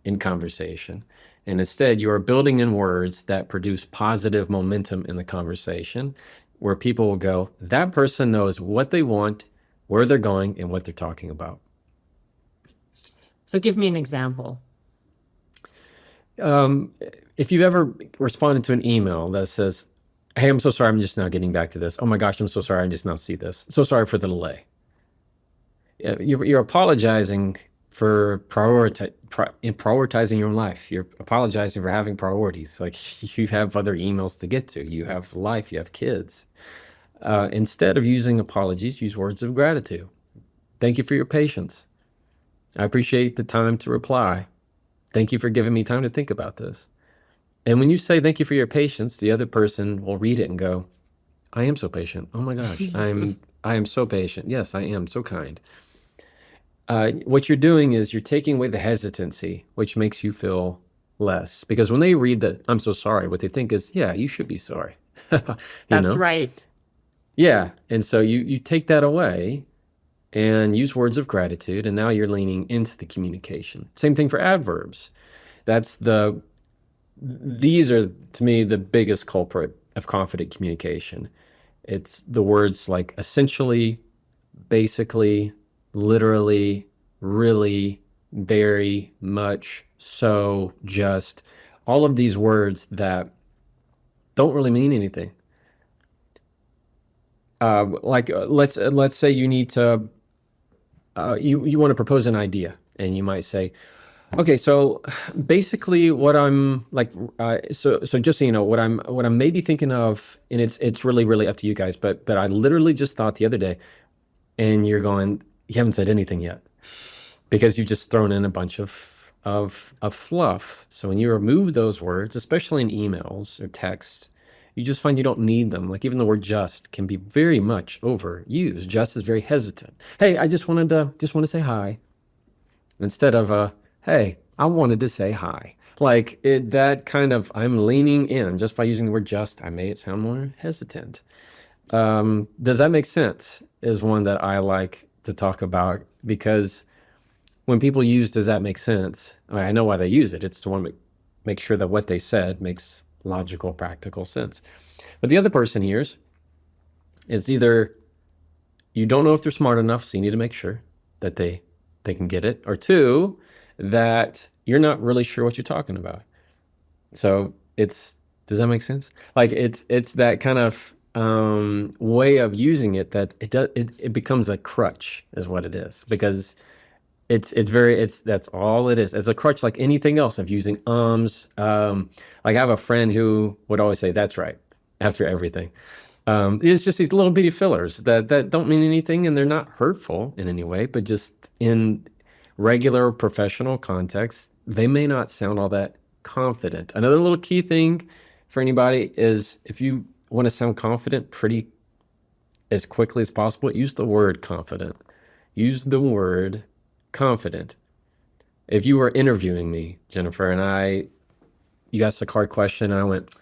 in conversation, and instead you are building in words that produce positive momentum in the conversation, where people will go, that person knows what they want, where they're going, and what they're talking about. So give me an example. If you've ever responded to an email that says, "Hey, I'm so sorry, I'm just now getting back to this. Oh my gosh, I'm so sorry, I just now see this. So sorry for the delay." You're apologizing for prioritizing your own life. You're apologizing for having priorities. Like, you have other emails to get to. You have life, you have kids. Instead of using apologies, use words of gratitude. Thank you for your patience. I appreciate the time to reply. Thank you for giving me time to think about this. And when you say thank you for your patience, the other person will read it and go, I am so patient. Oh my gosh, I am so patient. Yes, I am so kind. What you're doing is you're taking away the hesitancy, which makes you feel less. Because when they read that I'm so sorry, what they think is, yeah, you should be sorry. You That's know? right. Yeah. And so you take that away and use words of gratitude, and now you're leaning into the communication. Same thing for adverbs. These are, to me, the biggest culprit of confident communication. It's the words like essentially, basically, literally, really, very, much, so, just. All of these words that don't really mean anything. Let's say you need to you want to propose an idea, and you might say, okay, so basically what I'm like, so just so you know, what I'm maybe thinking of, and it's really up to you guys, but I literally just thought the other day, and you're going, you haven't said anything yet, because you've just thrown in a bunch of fluff. So when you remove those words, especially in emails or text, you just find you don't need them. Like even the word just can be very much overused. Just is very hesitant. Hey, I just want to say hi, instead of hey, I wanted to say hi. Like that kind of, I'm leaning in just by using the word just. I made it sound more hesitant. Does that make sense? Is one that I like to talk about, because when people use does that make sense, I know why they use it. It's to want to make sure that what they said makes logical, practical sense. But the other person hears is either you don't know if they're smart enough, so you need to make sure that they can get it, or two, that you're not really sure what you're talking about. So does that make sense? Like it's that kind of way of using it that it becomes a crutch, is what it is, because that's all it is. It's a crutch like anything else of using like I have a friend who would always say that's right after everything. It's just these little bitty fillers that don't mean anything, and they're not hurtful in any way, but just in regular professional context, they may not sound all that confident. Another little key thing for anybody is, if you want to sound confident pretty as quickly as possible, use the word confident. Use the word confident. If you were interviewing me, Jennifer, and you asked a hard question, and I went,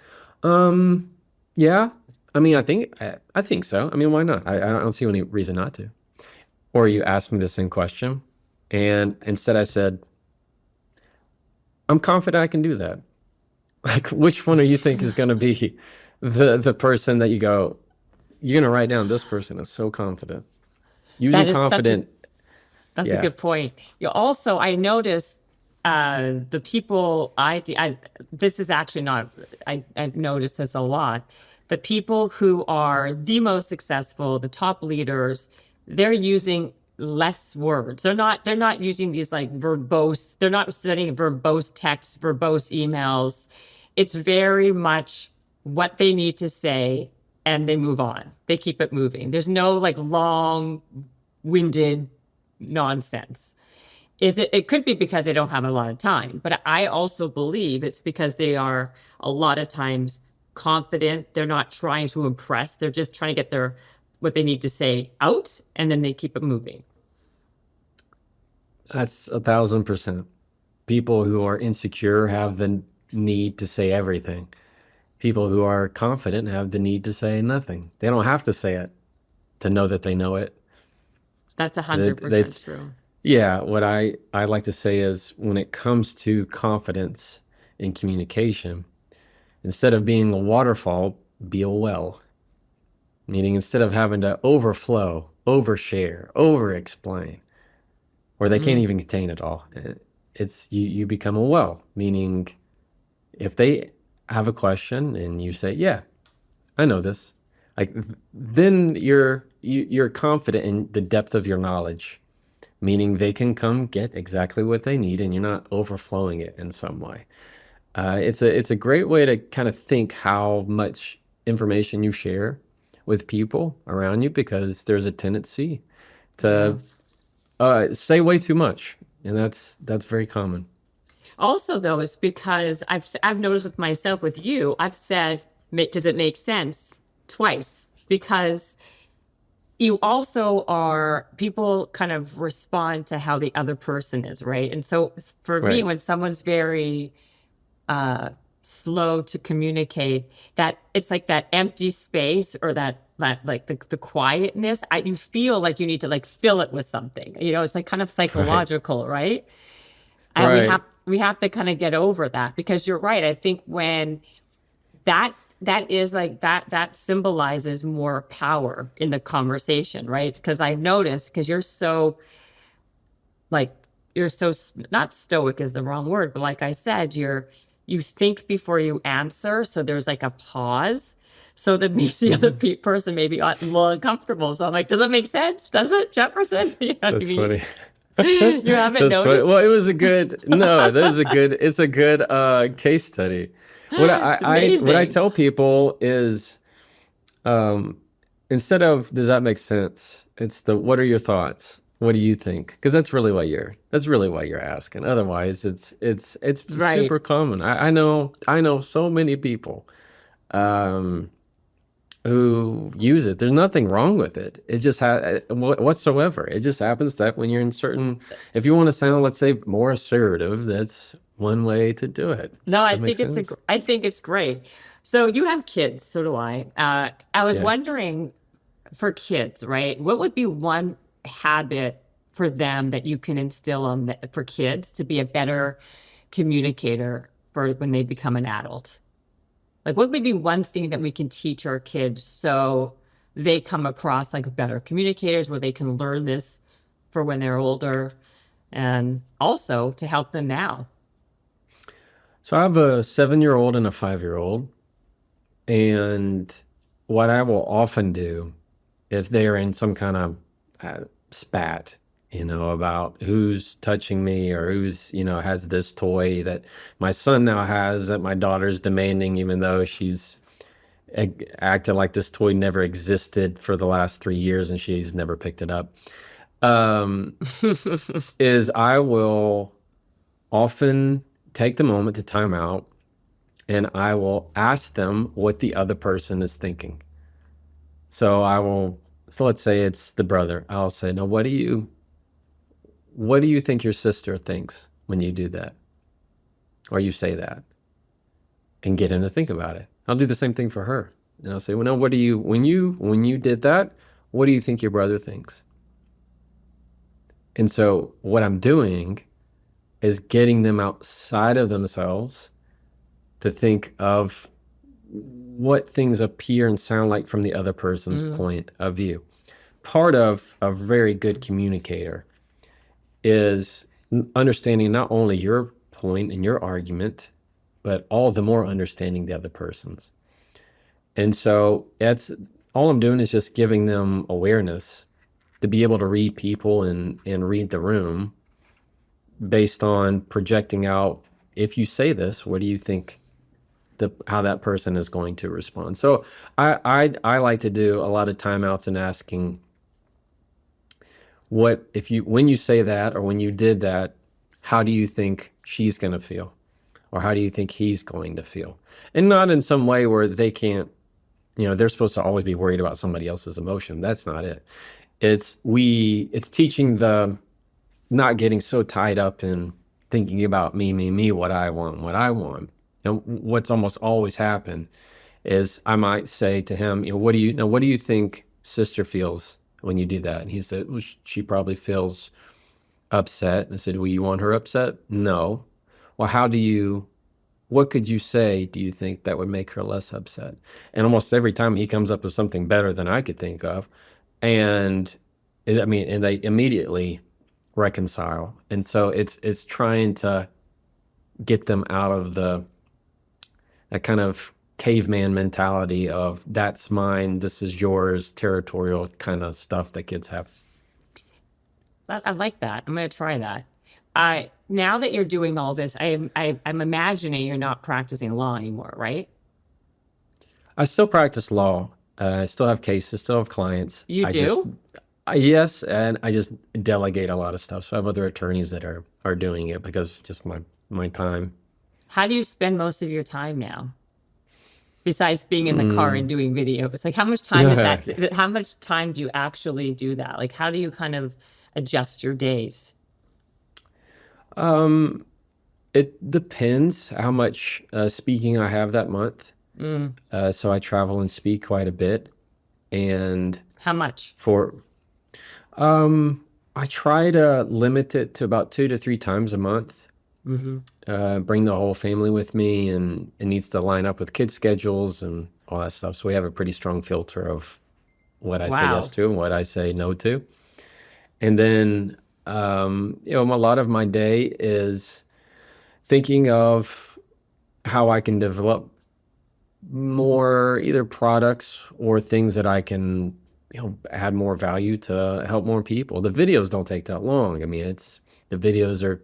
yeah, I mean, I think so. I mean, why not? I don't see any reason not to. Or you asked me the same question, and instead I said, I'm confident I can do that. Like, which one do you think is going to be the person that you go, you're going to write down, this person is so confident. Using That is confident. That's Yeah. a good point. You also, I noticed the people this is actually not, I've noticed this a lot. The people who are the most successful, the top leaders, they're using less words. They're not using these like verbose, they're not studying verbose texts, verbose emails. It's very much what they need to say, and they move on. They keep it moving. There's no like long winded nonsense. It could be because they don't have a lot of time, but I also believe it's because they are a lot of times confident. They're not trying to impress. They're just trying to get what they need to say out, and then they keep it moving. That's 1,000%. People who are insecure have the need to say everything. People who are confident have the need to say nothing. They don't have to say it to know that they know it. That's That- 100% That's true. Yeah, what I like to say is, when it comes to confidence in communication, instead of being a waterfall, be a well. Meaning, instead of having to overflow, overshare, over-explain, or they can't even contain it all, it's you become a well. Meaning, if they have a question and you say, "Yeah, I know this," like then you're confident in the depth of your knowledge, meaning they can come get exactly what they need, and you're not overflowing it in some way. It's a great way to kind of think how much information you share with people around you, because there's a tendency to say way too much, and that's very common. Also, though, it's because I've noticed with myself, with you, I've said, does it make sense twice? Because you also are, people kind of respond to how the other person is, right? And so for me, Right. when someone's very slow to communicate, that it's like that empty space, or that like the quietness, you feel like you need to like fill it with something. It's like kind of Right. psychological, right? And Right. we have to kind of get over that, because you're right. I think when that is like that symbolizes more power in the conversation, right? Because I noticed, because like you're so not stoic is the wrong word, but like I said, you think before you answer, so there's like a pause, so that makes the other Mhm. person maybe a little uncomfortable. So I'm like, does it make sense? Does it, Jefferson? You know what I That's mean? funny. You haven't That's funny. noticed? Well, it was a good, no, that is a good, it's a good case study. What It's what I amazing. tell people is, instead of does that make sense? It's the what are your thoughts? What do you think? Because that's really why you're asking. Otherwise, it's Right. super common. I know so many people um who use it. There's nothing wrong with it. It just whatsoever. It just happens that when you're in certain, if you want to sound, let's say, more assertive, that's one way to do it. No, Does that make sense? I think it's great. So you have kids, so do I. I was Yeah. wondering, for kids, right? What would be one habit for them that you can instill for kids to be a better communicator for when they become an adult? Like, what would be one thing that we can teach our kids so they come across like better communicators, where they can learn this for when they're older, and also to help them now? So I have a 7-year-old and a 5-year-old, and what I will often do if they're in some kind of spat, about who's touching me, or who's, has this toy that my son now has that my daughter's demanding, even though she's acted like this toy never existed for the last 3 years and she's never picked it up. Is I will often take the moment to time out, and I will ask them what the other person is thinking. So let's say it's the brother. I'll say, "No, what do you think your sister thinks when you do that? Or you say that?" And get him to think about it. I'll do the same thing for her. And I'll say, "Well, no, when you did that, what do you think your brother thinks?" And so what I'm doing is getting them outside of themselves to think of what things appear and sound like from the other person's Mm. point of view. Part of a very good communicator is understanding not only your point and your argument, but all the more understanding the other person's. And so that's all I'm doing, is just giving them awareness to be able to read people and read the room based on projecting out, if you say this, what do you think how that person is going to respond? So I like to do a lot of timeouts and asking, when you say that, or when you did that, how do you think she's going to feel? Or how do you think he's going to feel? And not in some way where they can't, they're supposed to always be worried about somebody else's emotion. That's not it. It's teaching the not getting so tied up in thinking about me, what I want. And what's almost always happened is I might say to him, what do you think sister feels when you do that? And he said, well, she probably feels upset. And I said, well, you want her upset? No. Well, what could you say, do you think, that would make her less upset? And almost every time he comes up with something better than I could think of. And they immediately reconcile. And so it's trying to get them out of that kind of caveman mentality of that's mine, this is yours, territorial kind of stuff that kids have. I like that. I'm going to try that. Now that you're doing all this, I'm imagining you're not practicing law anymore, right? I still practice law. I still have cases, still have clients. You do? Yes, and I just delegate a lot of stuff. So I have other attorneys that are doing it because just my my time. How do you spend most of your time now? Besides being in the car and doing videos, like how much time is that? How much time do you actually do that? Like, how do you kind of adjust your days? It depends how much speaking I have that month. So I travel and speak quite a bit. And How much? I try to limit it to about 2 to 3 times a month. Bring the whole family with me, and it needs to line up with kids' schedules and all that stuff. So we have a pretty strong filter of what I say Wow. yes to and what I say no to. And then, a lot of my day is thinking of how I can develop more either products or things that I can, add more value to help more people. The videos don't take that long. I mean, the videos are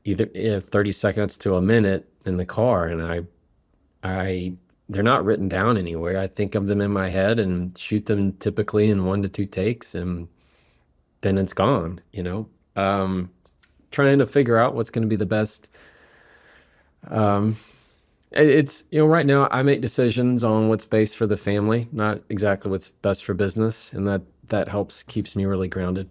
either 30 seconds to a minute in the car, and they're not written down anywhere. I think of them in my head and shoot them typically in 1 to 2 takes, and then it's gone, trying to figure out what's going to be the best. It's, right now I make decisions on what's best for the family, not exactly what's best for business. And that keeps me really grounded.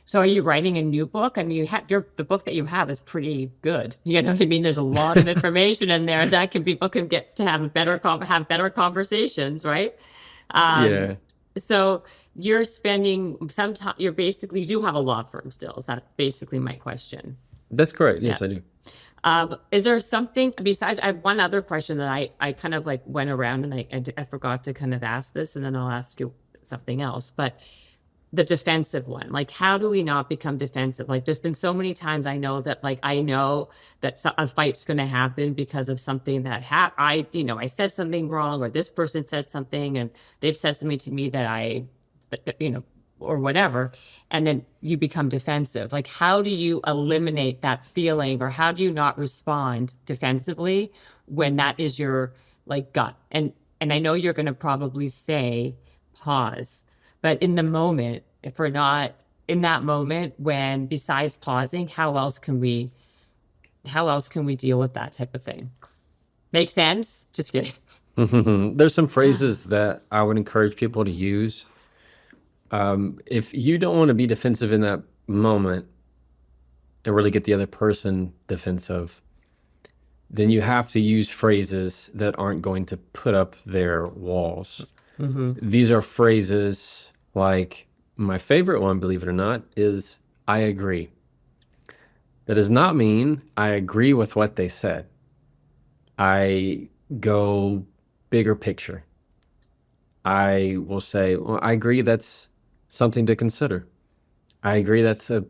So are you writing a new book? I mean, the book that you have is pretty good. You know what I mean? There's a lot of information in there that people can get to have better conversations, right? Yeah, So you're spending some time, you do have a law firm still. Is that basically my question? that's correct. Yes, I do. Is there something besides, I have one other question that I kind of like went around and I forgot to kind of ask this, and then I'll ask you something else, but the defensive one, like how do we not become defensive? Like there's been so many times I know that a fight's going to happen because of something that I said something wrong, or this person said something and they've said something to me that or whatever, and then you become defensive. Like, how do you eliminate that feeling, or how do you not respond defensively when that is your gut? And I know you're going to probably say pause, but in the moment, if we're not in that moment, when besides pausing, how else can we deal with that type of thing? Make sense? Just kidding. There's some phrases that I would encourage people to use. If you don't want to be defensive in that moment and really get the other person defensive, then you have to use phrases that aren't going to put up their walls. These are phrases like, my favorite one, believe it or not, is I agree. That does not mean I agree with what they said. I go bigger picture. I will say, well, I agree that's something to consider. I agree that's a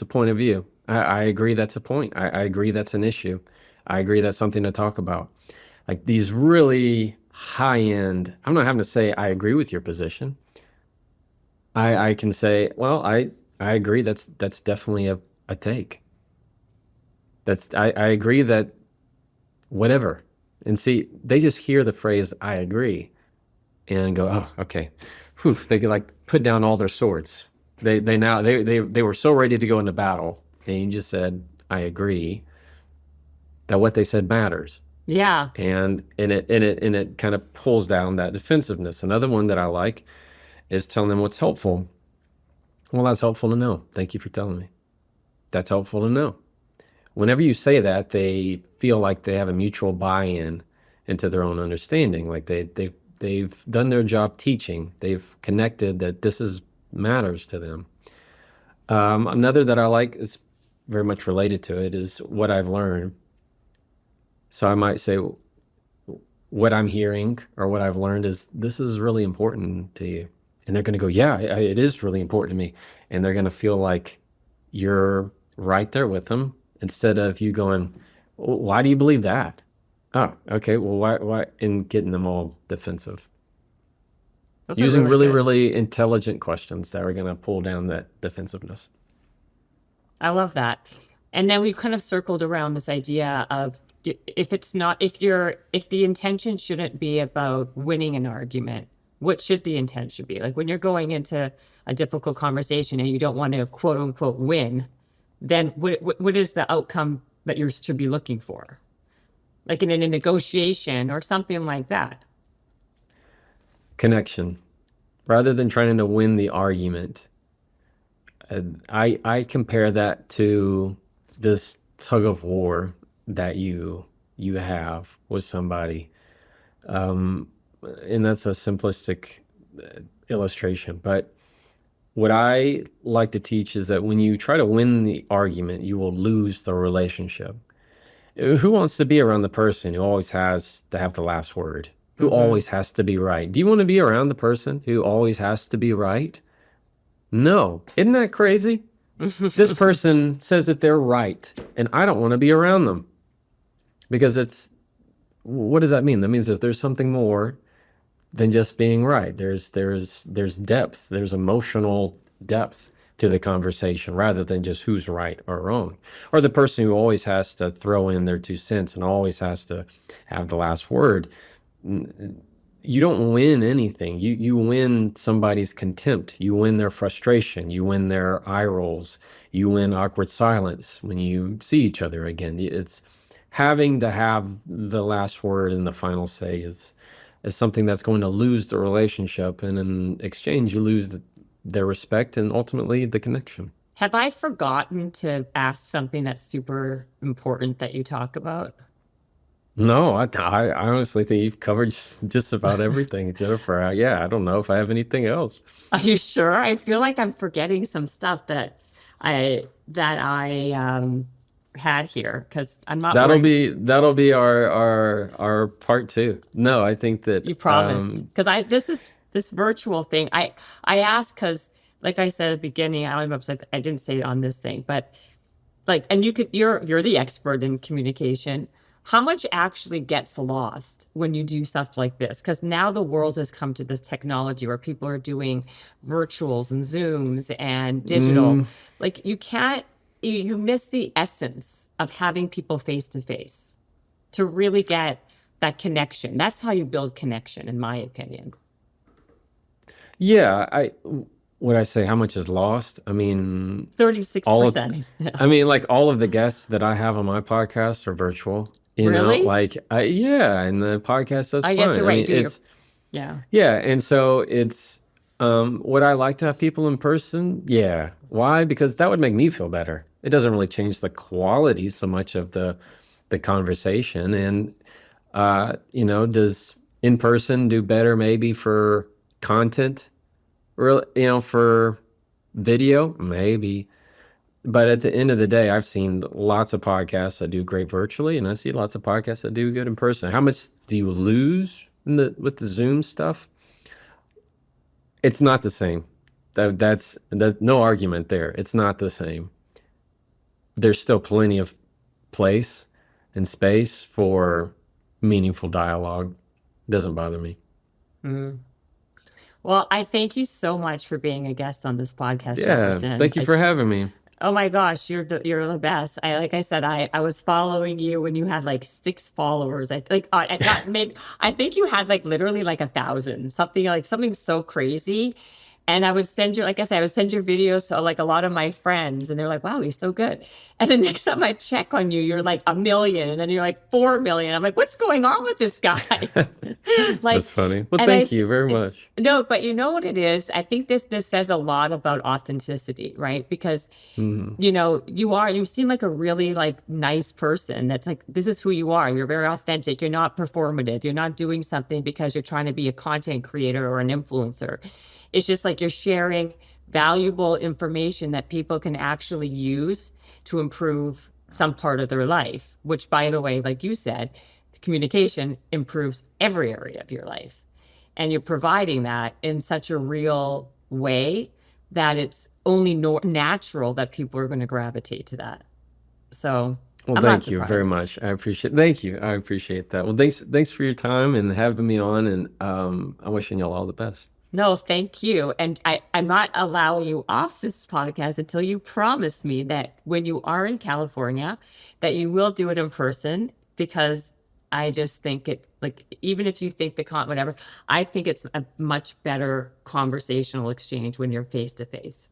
point of view. I agree that's a point. I agree that's an issue. I agree that's something to talk about. Like these really high end, I'm not having to say I agree with your position. I can say, well, I agree that's definitely a take. I agree that whatever. And see, they just hear the phrase I agree and go, oh, okay. Whew, they can put down all their swords. They were so ready to go into battle, and you just said, I agree, that what they said matters. Yeah. And it kind of pulls down that defensiveness. Another one that I like is telling them what's helpful. Well, that's helpful to know. Thank you for telling me. That's helpful to know. Whenever you say that, they feel like they have a mutual buy-in into their own understanding. Like they've done their job teaching. They've connected that matters to them. Another that I like, it's very much related to it, is what I've learned. So I might say, what I'm hearing or what I've learned is this is really important to you. And they're going to go, yeah, it is really important to me. And they're going to feel like you're right there with them, instead of you going, well, why do you believe that? Oh, okay. Well, why? And getting them all defensive. Those are Using really, good. really intelligent questions that are going to pull down that defensiveness. I love that. And then we kind of circled around this idea of if the intention shouldn't be about winning an argument, what should the intention be? Like when you're going into a difficult conversation and you don't want to quote unquote win, then what is the outcome that you should be looking for? Like in a negotiation or something like that. Connection. Rather than trying to win the argument, I compare that to this tug of war that you have with somebody. And that's a simplistic illustration. But what I like to teach is that when you try to win the argument, you will lose the relationship. Who wants to be around the person who always has to have the last word? Who always has to be right? Do you want to be around the person who always has to be right? No. Isn't that crazy? This person says that they're right, and I don't want to be around them. Because what does that mean? That means that there's something more than just being right. There's depth, there's emotional depth to the conversation rather than just who's right or wrong. Or the person who always has to throw in their 2 cents and always has to have the last word. You don't win anything. You win somebody's contempt. You win their frustration. You win their eye rolls. You win awkward silence when you see each other again. It's having to have the last word and the final say is something that's going to lose the relationship, and in exchange you lose their respect and ultimately the connection. Have I forgotten to ask something that's super important that you talk about? No, I honestly think you've covered just about everything, Jennifer. Yeah, I don't know if I have anything else. Are you sure? I feel like I'm forgetting some stuff that I had here because I'm not. That'll be our part 2. No, I think that You promised because this virtual thing. I asked because, like I said at the beginning, I don't know if I didn't say it on this thing, but like, and you're the expert in communication. How much actually gets lost when you do stuff like this? Because now the world has come to this technology where people are doing virtuals and Zooms and digital. Like you miss the essence of having people face to face to really get that connection. That's how you build connection, in my opinion. Yeah, would I say how much is lost? I mean, 36%. I mean, like all of the guests that I have on my podcast are virtual. You Really? know, like yeah, and the podcast does I fine. guess you're right. mean, it's Yeah. yeah, and so it's would I like to have people in person? Yeah. Why? Because that would make me feel better. It doesn't really change the quality so much of the conversation. And does in person do better maybe for content? For video? Maybe. But at the end of the day, I've seen lots of podcasts that do great virtually, and I see lots of podcasts that do good in person. How much do you lose with the Zoom stuff? It's not the same. That's no argument there. It's not the same. There's still plenty of place and space for meaningful dialogue. Doesn't bother me. Well, I thank you so much for being a guest on this podcast, Yeah, Jefferson. thank you for having me. Oh my gosh, you're the best. Like I said, I was following you when you had like 6 followers. I think you had like literally like 1,000, something so crazy. And I would send you, like I said, I would send you videos to like a lot of my friends, and they're like, "Wow, he's so good." And the next time I check on you, you're like 1 million, and then you're like 4 million. I'm like, "What's going on with this guy?" That's funny. Well, thank you very much. No, but you know what it is? I think this says a lot about authenticity, right? Because you seem like a really like nice person. That's like, this is who you are. You're very authentic. You're not performative. You're not doing something because you're trying to be a content creator or an influencer. It's just like you're sharing valuable information that people can actually use to improve some part of their life, which, by the way, like you said, communication improves every area of your life. And you're providing that in such a real way that it's only natural that people are going to gravitate to that. So, well, I'm thank not you very surprised. much. Thank you. I appreciate that. Well, thanks for your time and having me on. And I'm wishing y'all all the best. No, thank you. And I'm not allowing you off this podcast until you promise me that when you are in California, that you will do it in person, because I just think it, like, even if you think whatever, I think it's a much better conversational exchange when you're face to face.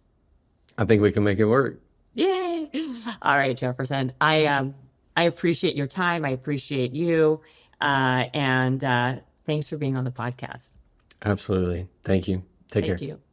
I think we can make it work. Yay. All right, Jefferson. I appreciate your time. I appreciate you. And thanks for being on the podcast. Absolutely. Thank you. Take care. Thank you.